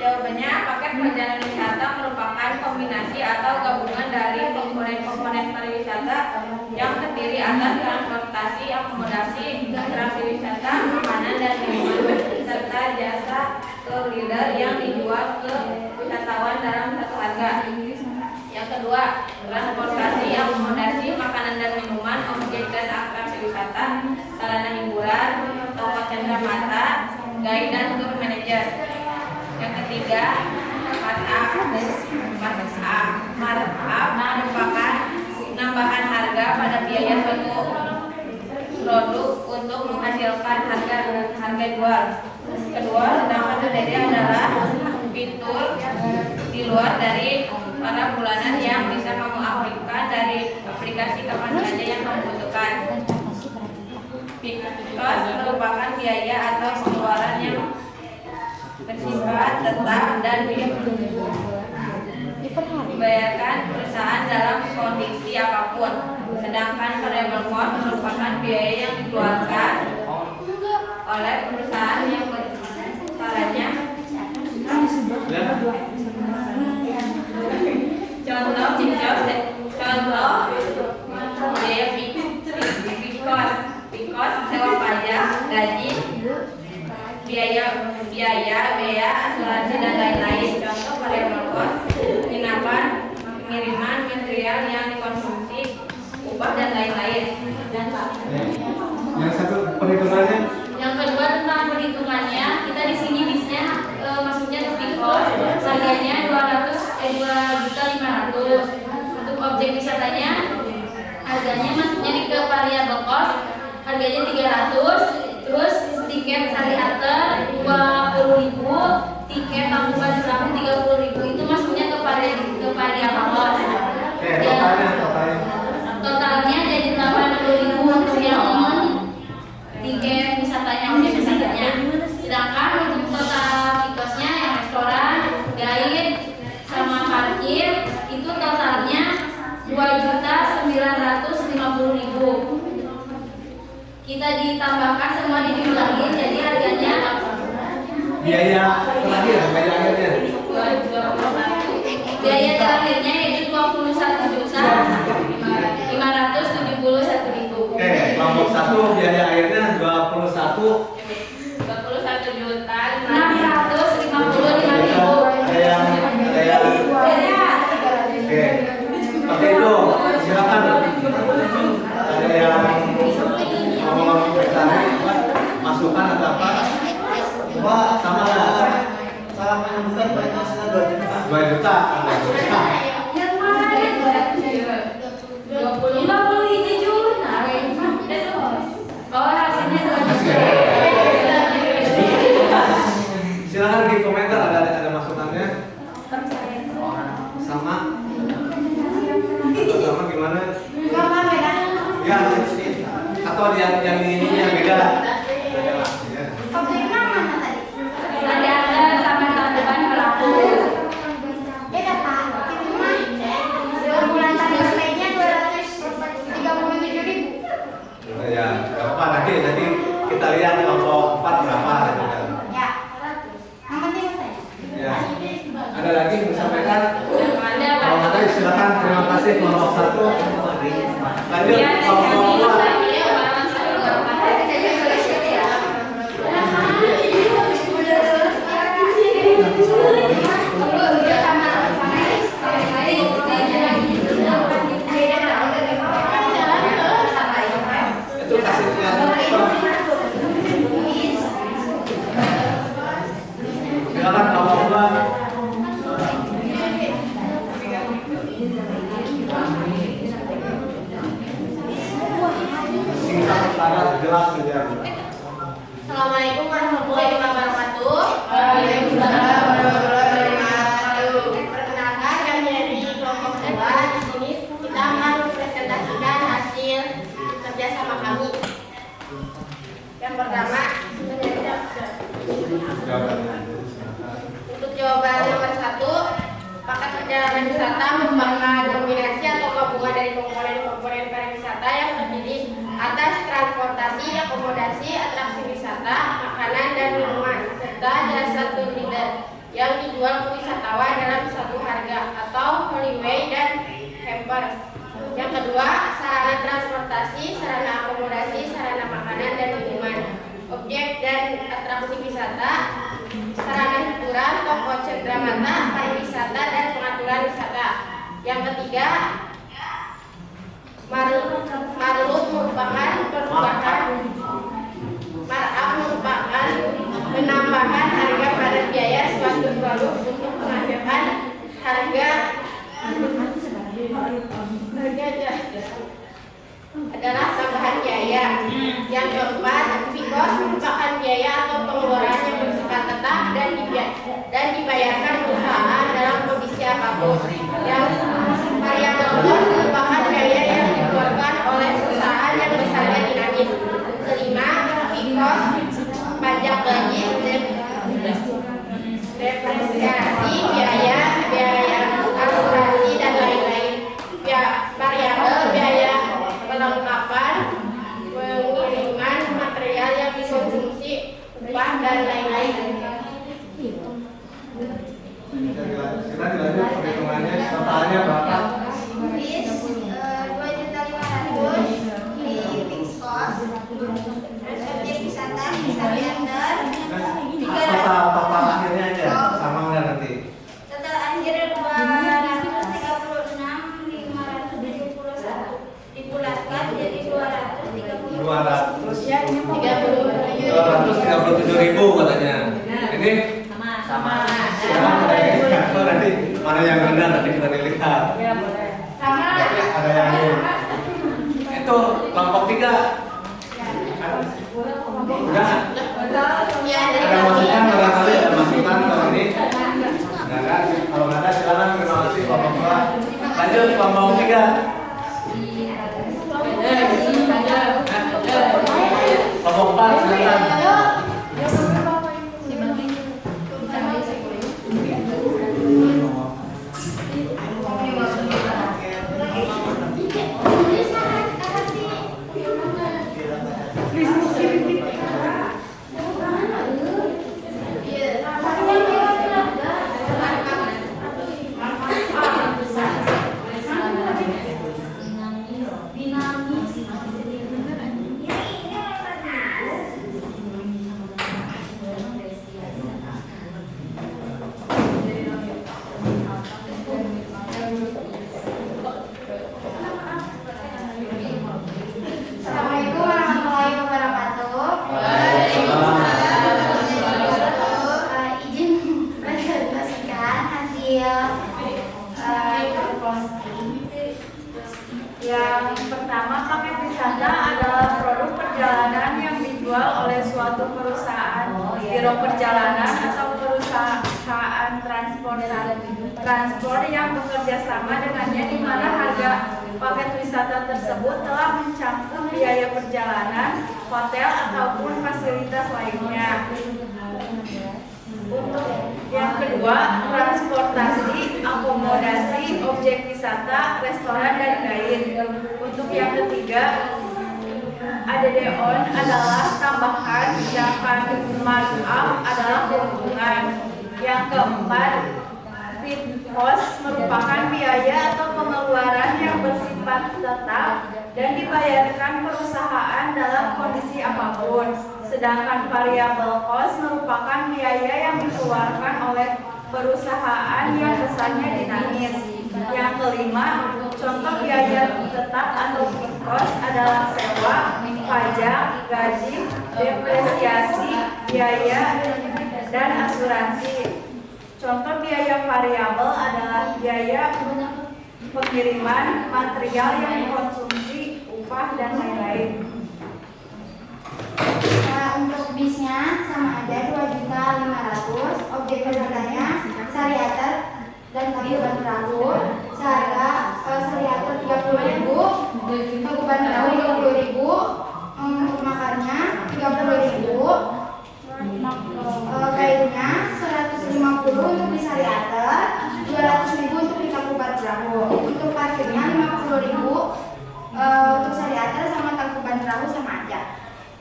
jawabannya paket perjalanan wisata merupakan kombinasi atau gabungan dari komponen-komponen pariwisata yang terdiri atas transportasi, akomodasi, atraksi wisata, makanan dan minuman, serta jasa tour leader yang dijual ke wisatawan dalam satu harga. Yang kedua, transportasi, akomodasi, makanan dan minuman, objek dan atraksi wisata, sarana hiburan, toko cenderamata, guide dan tour manager. Yang ketiga, markup merupakan penambahan harga pada biaya suatu produk untuk menghasilkan harga jual. Kedua, sedangkan DD adalah fitur di luar dari para bulanan yang bisa kamu aplikasikan dari aplikasi kapan saja yang kamu butuhkan. Cost merupakan biaya atau pengeluaran yang bersifat tetap dan dibayarkan perusahaan dalam kondisi apapun. Sedangkan variable cost merupakan biaya yang dikeluarkan oleh perusahaan yang caranya. Contoh biaya cost sewa pajak, gaji, biaya asuransi dan lain-lain. Contoh variable cost, penginapan, pengiriman, material yang dikonsumsi, upah dan lain-lain. Yang satu perhitungannya. Yang kedua tentang perhitungannya, kita di sini bisnya maksudnya fixed cost, harganya 2.500.000. Untuk objek wisatanya, harganya maksudnya di ke variable cost, harganya 300. Terus tiket sehari antar 20.000, tiket tanggungan selama 30.000. Itu maksudnya ke variable cost. Totalnya jadi 80.000 untuk yang tiket wisatanya, objek wisatanya. Sedangkan untuk total tiketnya yang restoran, guide, sama parkir itu totalnya 2.950.000. Kita ditambahkan semua dijumlahin, jadi harganya Biaya terakhir, biaya akhirnya. biaya terakhirnya yaitu 21.571.000. Oke, kelompok 1 biaya akhirnya 21.650.000. Oke, pakai itu silakan. Ada yang mau masukan atau apa? Pak, Sama lah. salah menyebutkan batasnya 2 juta. 2 juta. Yang mana? 50 juta. Oh, hasilnya 2 juta. Silakan di komentar ada masukannya. Sama. Atau sama gimana? Ya, atau yang ini yang beda. Ada sama tanggungan pelaku. Ya, apa nanti kita lihat kelompok 4 berapa gitu kan. Ya. Ada lagi yang disampaikan? Kalau ada silakan. Terima kasih kelompok 1. Lanjut kelompok 2. Itu kasih lihat. Silakan kelompok 2. sangat jelas terjadi. Assalamualaikum warahmatullahi wabarakatuh. Waalaikumsalam warahmatullahi wabarakatuh. Perkenalkan, kami dari kelompok 2. Di sini kita akan mempresentasikan hasil kerjasama kami. Yang pertama, untuk jawaban nomor 1, paket perjalanan wisata merupakan kombinasi atau gabungan dari komponen-komponen pariwisata yang terdiri atas transportasi, akomodasi, atraksi wisata, makanan dan minuman, serta jasa tour leader yang dijual ke wisatawan dalam satu harga atau holiday dan hampers. Yang kedua, sarana transportasi, sarana akomodasi, sarana makanan dan minuman, objek dan atraksi wisata, sarana hiburan, toko cendramata, pariwisata dan pengaturan wisata. Yang ketiga, markup merupakan penambahan harga pada biaya suatu produk untuk menghasilkan harga adalah tambahan biaya. Yang keempat, fikos merupakan biaya atau pengeluaran yang bersifat tetap dan dibayarkan perusahaan dalam kondisi apapun. Yang variabel cost merupakan biaya yang dikeluarkan oleh perusahaan yang besarnya dinamis. Kelima, fikos pajak gaji, depresiasi, biaya asuransi dan lain-lain. Variabel biaya perlengkapan, pengiriman material yang dikonsumsi, upah dan lain-lain. Kita dilanjut perhitungannya, totalnya berapa? Bis 2.500.000 di fixed cost, objek wisata bisa diantar Total akhirnya aja, sama udah nanti. total akhir 236.571 dibulatkan jadi 237.000 katanya. Ini sama. Nanti mana yang rendah nanti kita lihat. sama Nanti ada yang ini. Itu kelompok 3. Udah. ya dari Ada masukan kami. barangkali ada masukan kalau ini. Nah, kan? Kalau nggak ada silakan, terima kasih kelompok 2. Lanjut kelompok 3. Kelompok 4 silakan. Assalamualaikum warahmatullahi wabarakatuh. Izin presentasikan hasil Yang pertama, paket wisata adalah produk perjalanan yang dijual oleh suatu perusahaan, biro perjalanan atau perusahaan transport yang bekerja sama dengannya, di mana harga paket wisata tersebut telah mencakup biaya perjalanan, hotel ataupun fasilitas lainnya. Untuk yang kedua, transportasi, akomodasi, objek wisata, restoran dan guide. Untuk yang ketiga, ADD-on adalah tambahan, sedangkan markup adalah keuntungan. Yang keempat, fixed cost merupakan biaya atau pengeluaran yang bersifat tetap dan dibayarkan perusahaan dalam kondisi apapun. Sedangkan variable cost merupakan biaya yang dikeluarkan oleh perusahaan yang besarnya dinamis. Yang kelima, contoh biaya tetap atau fixed cost adalah sewa, pajak, gaji, depresiasi, biaya, dan asuransi. Contoh biaya variabel adalah biaya pengiriman, material yang dikonsumsi, upah, dan lain-lain. dan tangkuban perahu seharga sariater 30.000, tangkuban perahu 20.000, untuk makannya 30.000, kainnya 150 untuk di sariater, 200.000 untuk di tangkuban perahu, untuk parkirnya 50.000, untuk sariater sama tangkuban perahu sama aja.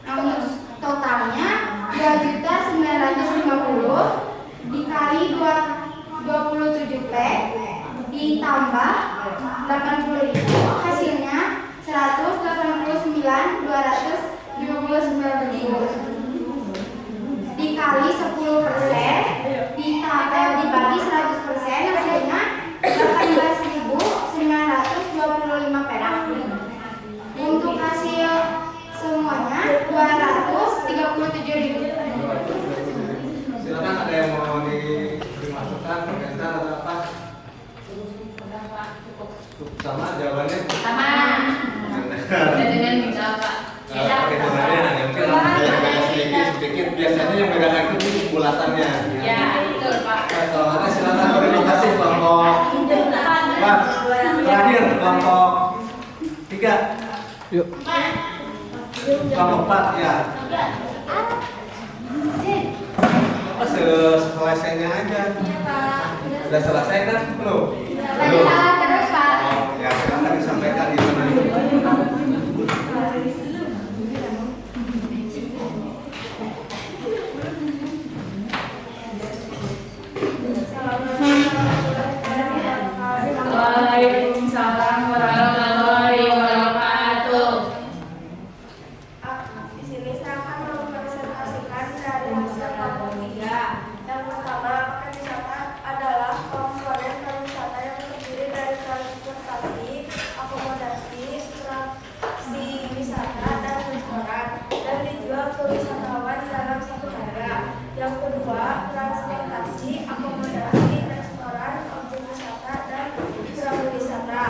Nah, untuk totalnya 2.950 dikali 27 P ditambah 80.000, hasilnya 189.259.000 dikali 10% dibagi 100%, hasilnya 18.925 perak. Untuk hasil semuanya 237.000. Silakan, ada yang mau dimasukkan komentar atau apa? Sama jawabannya? Sama. Udah dengan bisa Pak. Perhitungannya hanya mungkin sedikit. Biasanya yang membedakan itu bulatannya. Ya, betul Pak. Kalau ada silakan, terima kasih kelompok. Pak, terakhir kelompok 3. Yuk. Kelompok 4 ya. Apa selesainya aja? Iya Pak. Sudah selesai kan? Belum? Tadi salah terus Pak. Oh, ya silakan disampaikan di mana. Waalaikumsalam warahmatullahi wabarakatuh. Di sini saya akan mempresentasikan dari hasil kelompok 3. Yang pertama, paket wisata adalah komponen pariwisata yang terdiri dari transportasi, akomodasi, atraksi wisata, dan restoran, dan dijual ke wisatawan dalam satu harga. Yang kedua, transportasi, akomodasi, restoran, objek wisata, dan perahu wisata.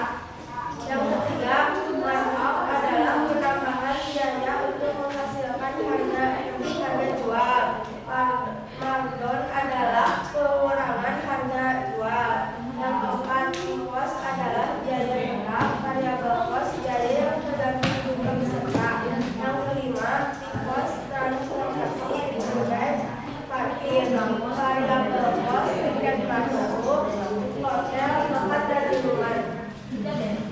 Yang ketiga, markup adalah penambahan biaya untuk menghasilkan harga jual. Markdown adalah pengurangan harga jual. Yang keempat, cost adalah biaya tetap, variabel cost biaya yang tergantung jumlah peserta. Yang kelima, cost transportasi, internet, parkir, variabel cost tiket masuk, hotel, makan dan minuman.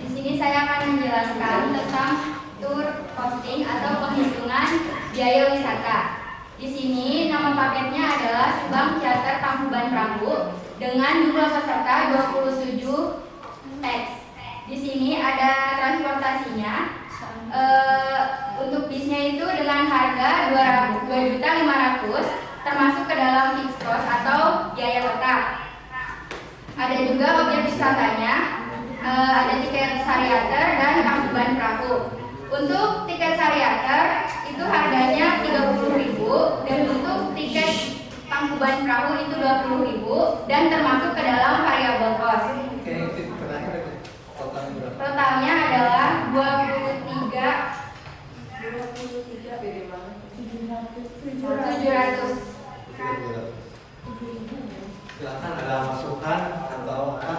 Di sini saya akan menjelaskan tentang tour costing atau penghitungan biaya wisata. Di sini nama paketnya adalah Subang Charter Tangkuban Perahu dengan jumlah peserta 27 teks. Di sini ada transportasinya. Untuk bisnya itu dengan harga 2.500.000 termasuk ke dalam fixed cost atau biaya tetap. Ada juga objek wisatanya. Ada tiket sariater dan tangkuban perahu. Untuk tiket sariater itu harganya 30.000 dan untuk tiket tangkuban perahu itu 20.000 dan termasuk ke dalam variabel cost. Oke, itu terakhir totalnya berapa? Totalnya adalah 700. Silakan, ada masukan atau apa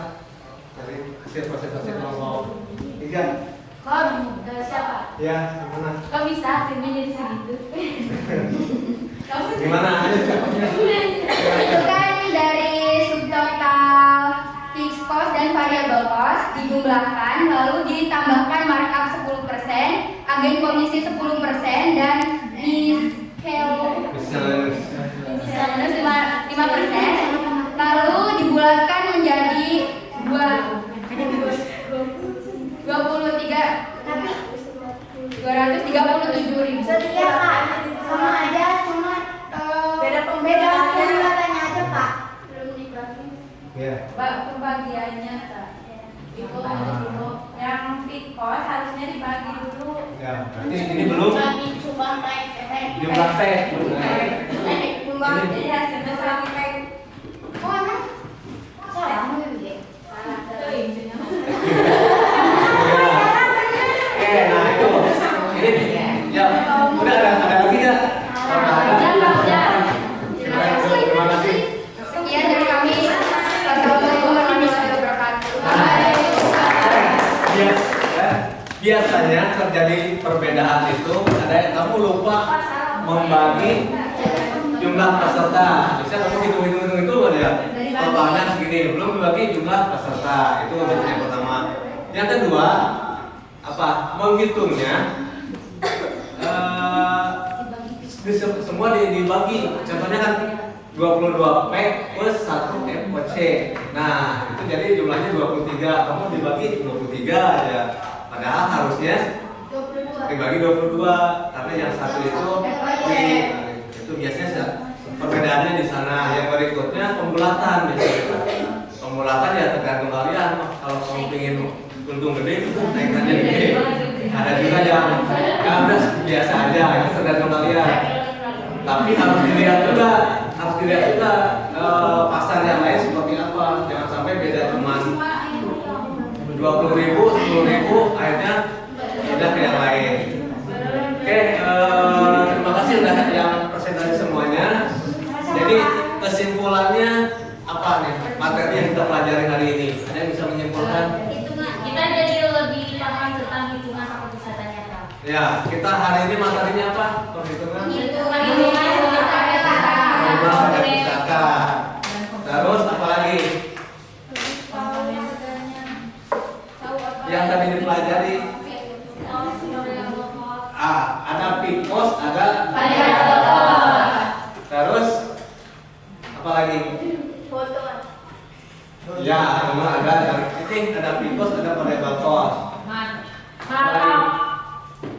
dari hasil presentasi kelompok 3? Siapa? Ya, gimana? Kok bisa hasilnya jadi segitu? Gimana aja jawabnya? Itu kan dari subtotal fixed cost dan variable cost dijumlahkan lalu ditambahkan markup 10%, agen komisi 10% dan minus 5%, lalu dibulatkan menjadi 237.000. Iya Pak, sama aja, cuma beda pembuatannya aja Pak. Belum dibagi. Ya. Pembagiannya itu yang fit cost harusnya dibagi dulu. Ya, berarti ini belum Subang jumlah teh. Jadi hasilnya sampai Oh, emang? Salah, Oke, nah itu. Ini ya, udah ada lagi ya? Terima kasih. Sekian dari kami. Wassalamualaikum warahmatullahi biasanya terjadi perbedaan itu ada yang kamu lupa membagi jumlah peserta. Biasanya kamu hitung itu ya. Totalnya segini, belum dibagi jumlah peserta. Itu biasanya yang pertama. Yang kedua, apa? Menghitungnya semua dibagi. Contohnya kan 22P plus 1 FOC. Nah, itu jadi jumlahnya 23. Kamu dibagi 23 aja. Padahal harusnya dibagi 22 karena yang satu itu itu biasanya perbedaannya di sana. Yang berikutnya pembulatan biasanya. Pembulatan ya tergantung kalian. Kalau kamu ingin untung gede itu naikannya gede. Ada juga yang ya udah biasa aja, itu tergantung kalian. Tapi harus dilihat juga pasar yang lain seperti apa. Jangan sampai beda cuma 20.000, 10.000, akhirnya beda ke yang lain. Oke, terima kasih udah yang presentasi semuanya. Jadi kesimpulannya apa nih materi yang kita pelajari hari ini? Ada yang bisa menyimpulkan? Kita jadi lebih paham tentang hitungan paket wisatanya, Kak. Ya, kita hari ini materinya apa? Perhitungan paket wisata. Terus apa lagi? Yang tadi dipelajari? Ada PIKOS, ada variabel cost. Terus apa lagi? Ya, memang ada PIKOS, ada variabel cost. Apa lagi?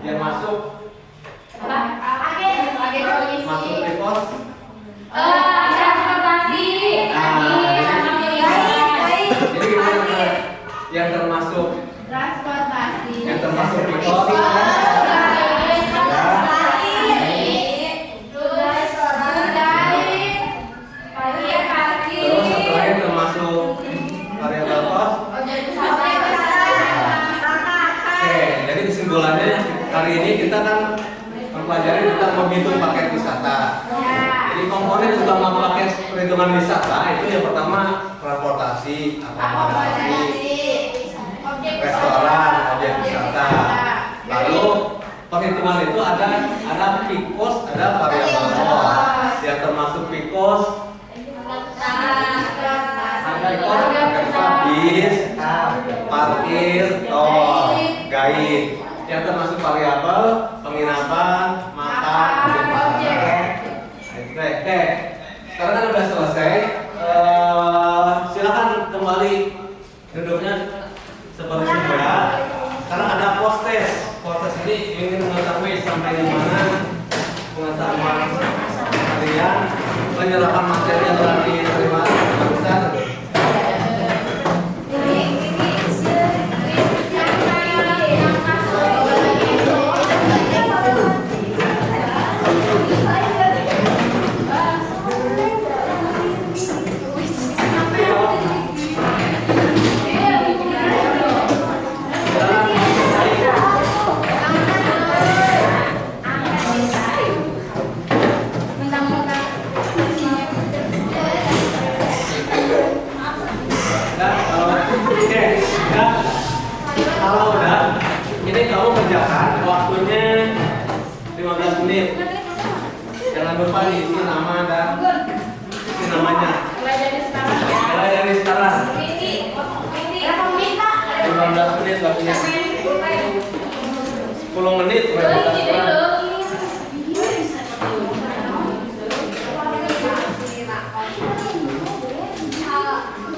Yang masuk? Masuk PIKOS? Transportasi. Jadi gimana? Yang termasuk PIKOS? Terus satu lagi termasuk variabel cost. Oke, jadi kesimpulannya hari ini kita kan mempelajari tentang menghitung paket wisata. Jadi komponen utama paket perhitungan wisata itu yang pertama transportasi, akomodasi, restoran, objek wisata. Lalu perhitungan itu ada PIKOS, ada variabel cost. Yang termasuk PIKOS bis, parkir, tol, guide. Yang termasuk variabel penginapan, makan, Oke, sekarang kan udah selesai. Silakan kembali duduknya seperti semula. Sekarang ada post test. Post test ini ingin mengetahui sampai di mana pengetahuan kalian menyerahkan materi yang telah diterima jurusan. Kalau udah, ini kamu kerjakan waktunya 15 menit. Jangan lupa diisi nama dan isi namanya. Mulai dari sekarang. 15 menit waktunya. 10 menit.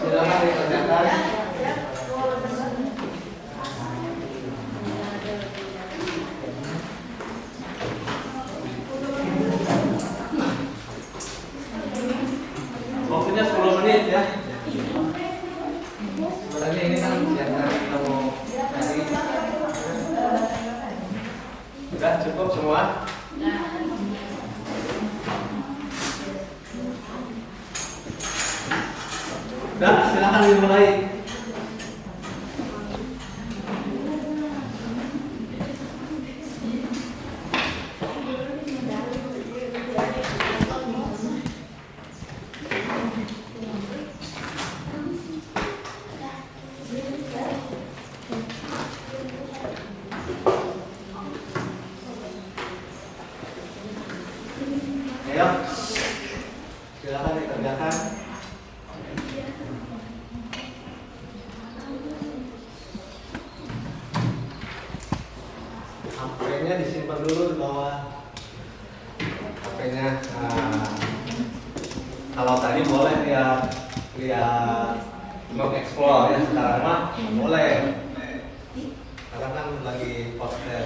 Silakan dikerjakan. Waktunya 10 menit ya. Sebenarnya ini kan yang kita mau cari. Sudah cukup semua? Sudah, silakan dimulai. HP-nya. Nah, kalau tadi boleh lihat Log Explore ya, sekarang mah boleh. Karena kan lagi poster.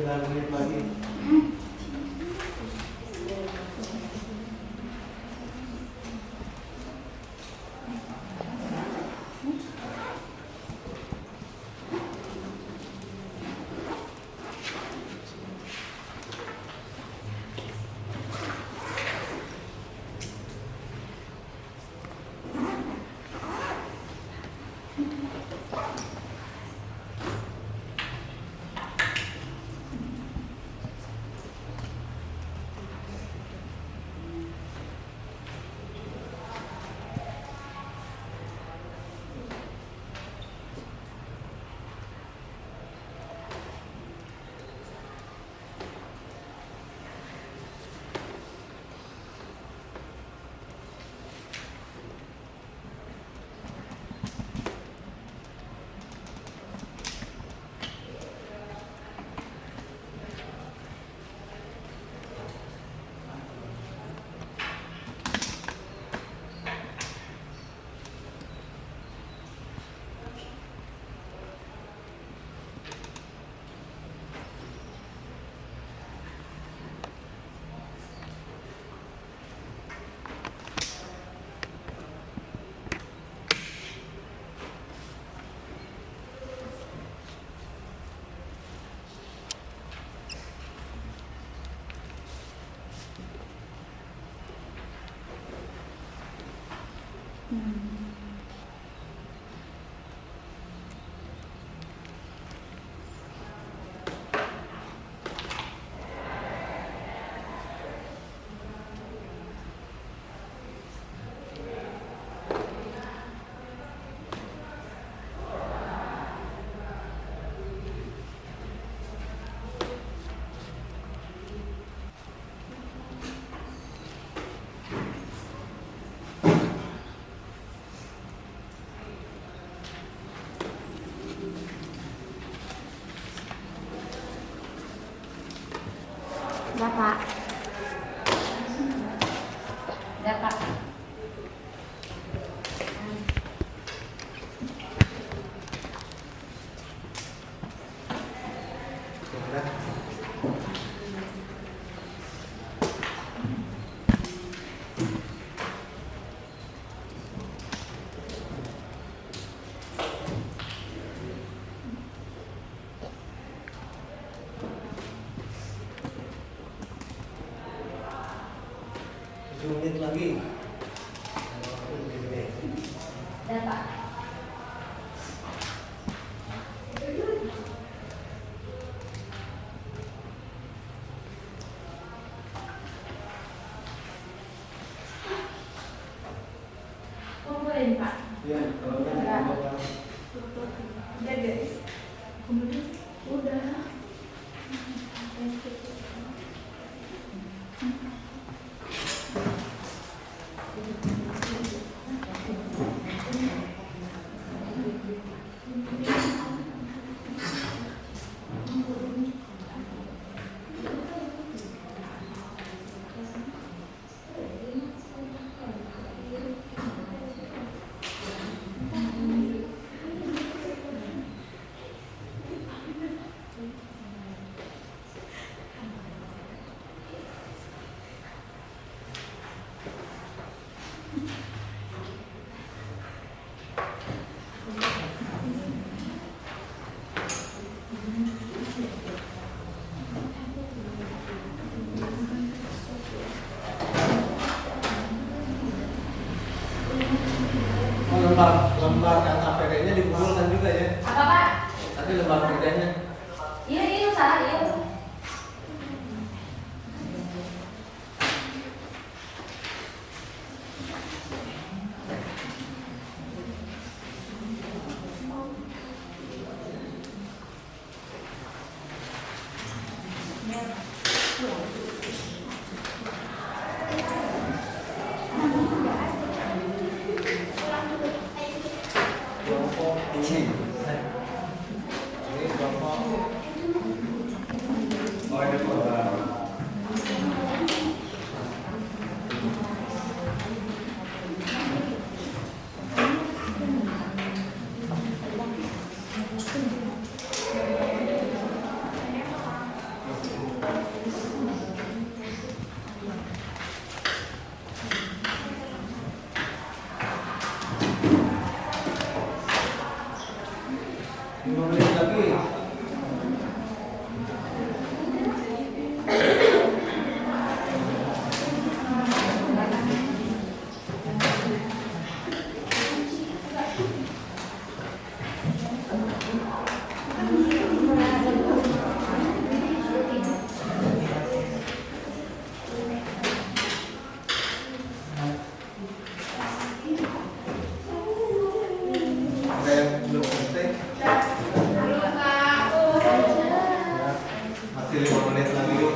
Menit lagi. Bapak. Bapak. Menit lagi. Bapak. Kumpulin Pak. Ya, kalau Udah. Udah guys. Kumpulin. Udah. Masih 5 menit lagi.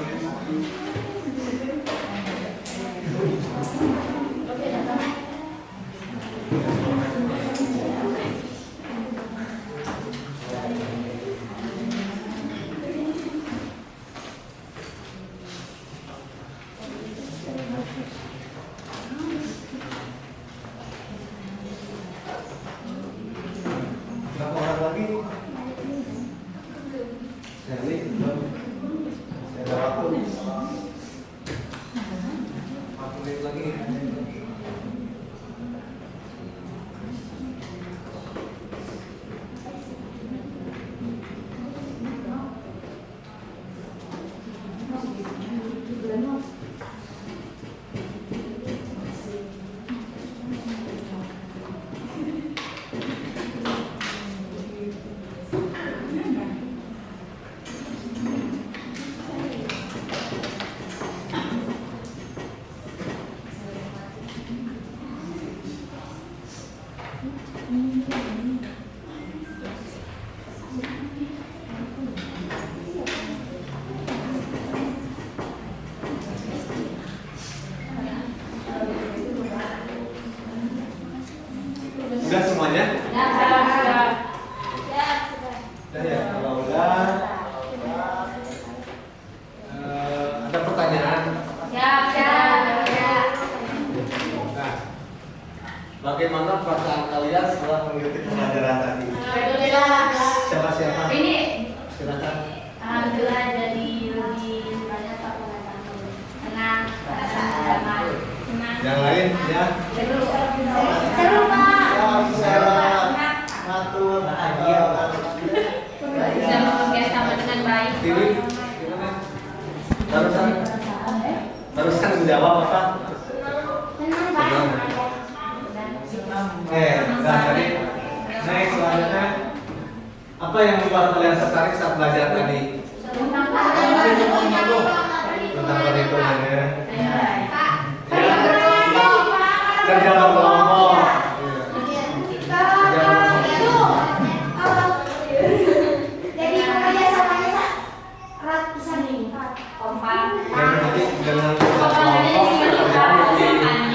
Berapa orang lagi? Saya lihat belum. Saya ada waktu. 4 menit lagi. Udah semuanya? Udah ya, kalau udah ada pertanyaan? Nah, bagaimana perasaan kalian setelah mengikuti pembelajaran tadi? Siapa? Ini Silakan. alhamdulillah jadi lebih banyak pengetahuan. Tenang, damai, tenang. Yang lain ya? Seru Pak. Matur Bisa bekerja sama dengan baik. Tiwi, gimana? Barusan menjawab apa? Tenang Pak. Nah jadi next selanjutnya apa yang membuat kalian tertarik saat belajar tadi? Tentang Tentang perhitungan ya. Pak. Kerja kelompok. Jadi bekerja samanya ratusan ini kompak. Jadi dengan kerja kelompok pekerjaan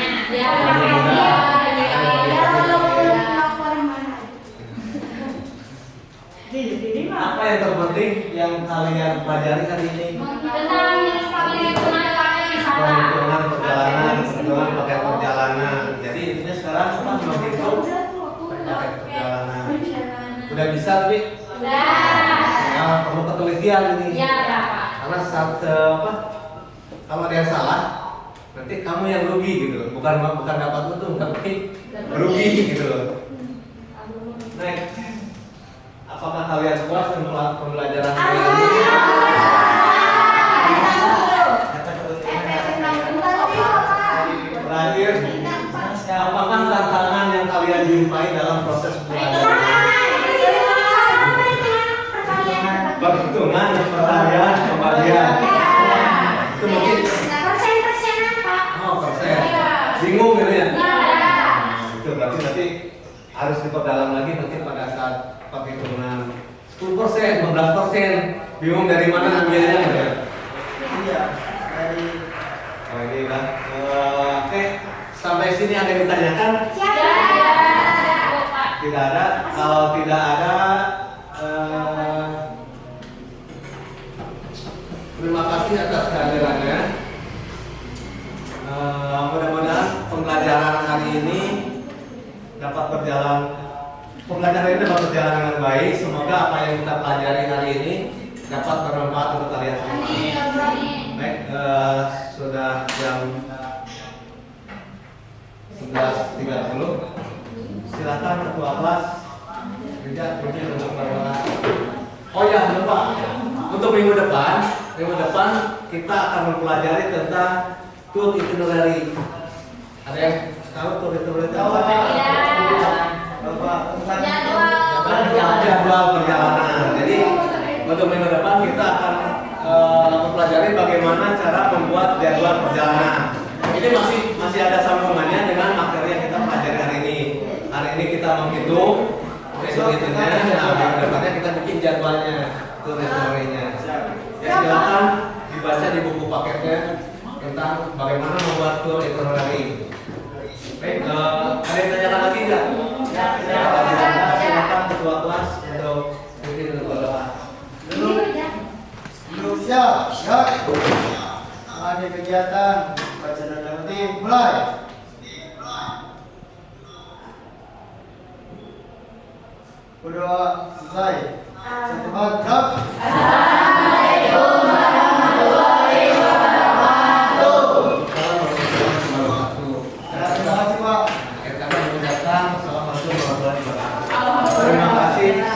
apa yang terpenting yang kalian pelajari hari ini? Perhitungan pakai perjalanan. Jadi intinya sekarang apa menghitung pakai perjalanan. Udah bisa tapi nah, perlu ketelitian ini. Karena saat kalau ada yang salah nanti kamu yang rugi gitu loh. Bukan dapat untung tapi rugi gitu loh. Next. Apakah kalian puas dengan pembelajaran hari ini? Terakhir, apakah tantangan yang kalian jumpai dalam proses pembelajaran? Perhitungan, pertanyaan, pembagian. Itu mungkin persen. Bingung gitu ya? Itu berarti nanti harus diperdalam lagi nanti pada saat perhitungan 10%, 15%. Bingung dari mana ambilnya gitu ya? Iya, dari Oh ini kan. Oke, sampai sini ada yang ditanyakan? Tidak ada. Kalau tidak ada, terima kasih atas kehadirannya. Mudah-mudahan pembelajaran hari ini dapat berjalan. Pembelajaran ini dapat berjalan dengan baik. Semoga apa yang kita pelajari hari ini dapat bermanfaat untuk kalian semua. Baik, sudah jam 11.30. Silakan ketua kelas tidak mungkin untuk berdoa. Oh ya lupa, untuk minggu depan kita akan mempelajari tentang tour itinerary. Ada yang tahu tour itinerary apa? Jadwal perjalanan. Jadi untuk minggu depan kita akan mempelajari bagaimana cara membuat jadwal perjalanan. Ini masih ada sambungannya dengan materi yang kita pelajari hari ini. Hari ini kita menghitung besok hitungnya, nah minggu depannya kita bikin jadwalnya, itinerary-nya. Ya silakan di buku paketnya tentang bagaimana membuat tour ekonomi. Baik, ada yang tanyakan lagi nggak? Ya, silakan ketua kelas untuk bikin doa. Dulu siap, ada kegiatan baca dan nanti mulai. Berdoa selesai. Satu, dua,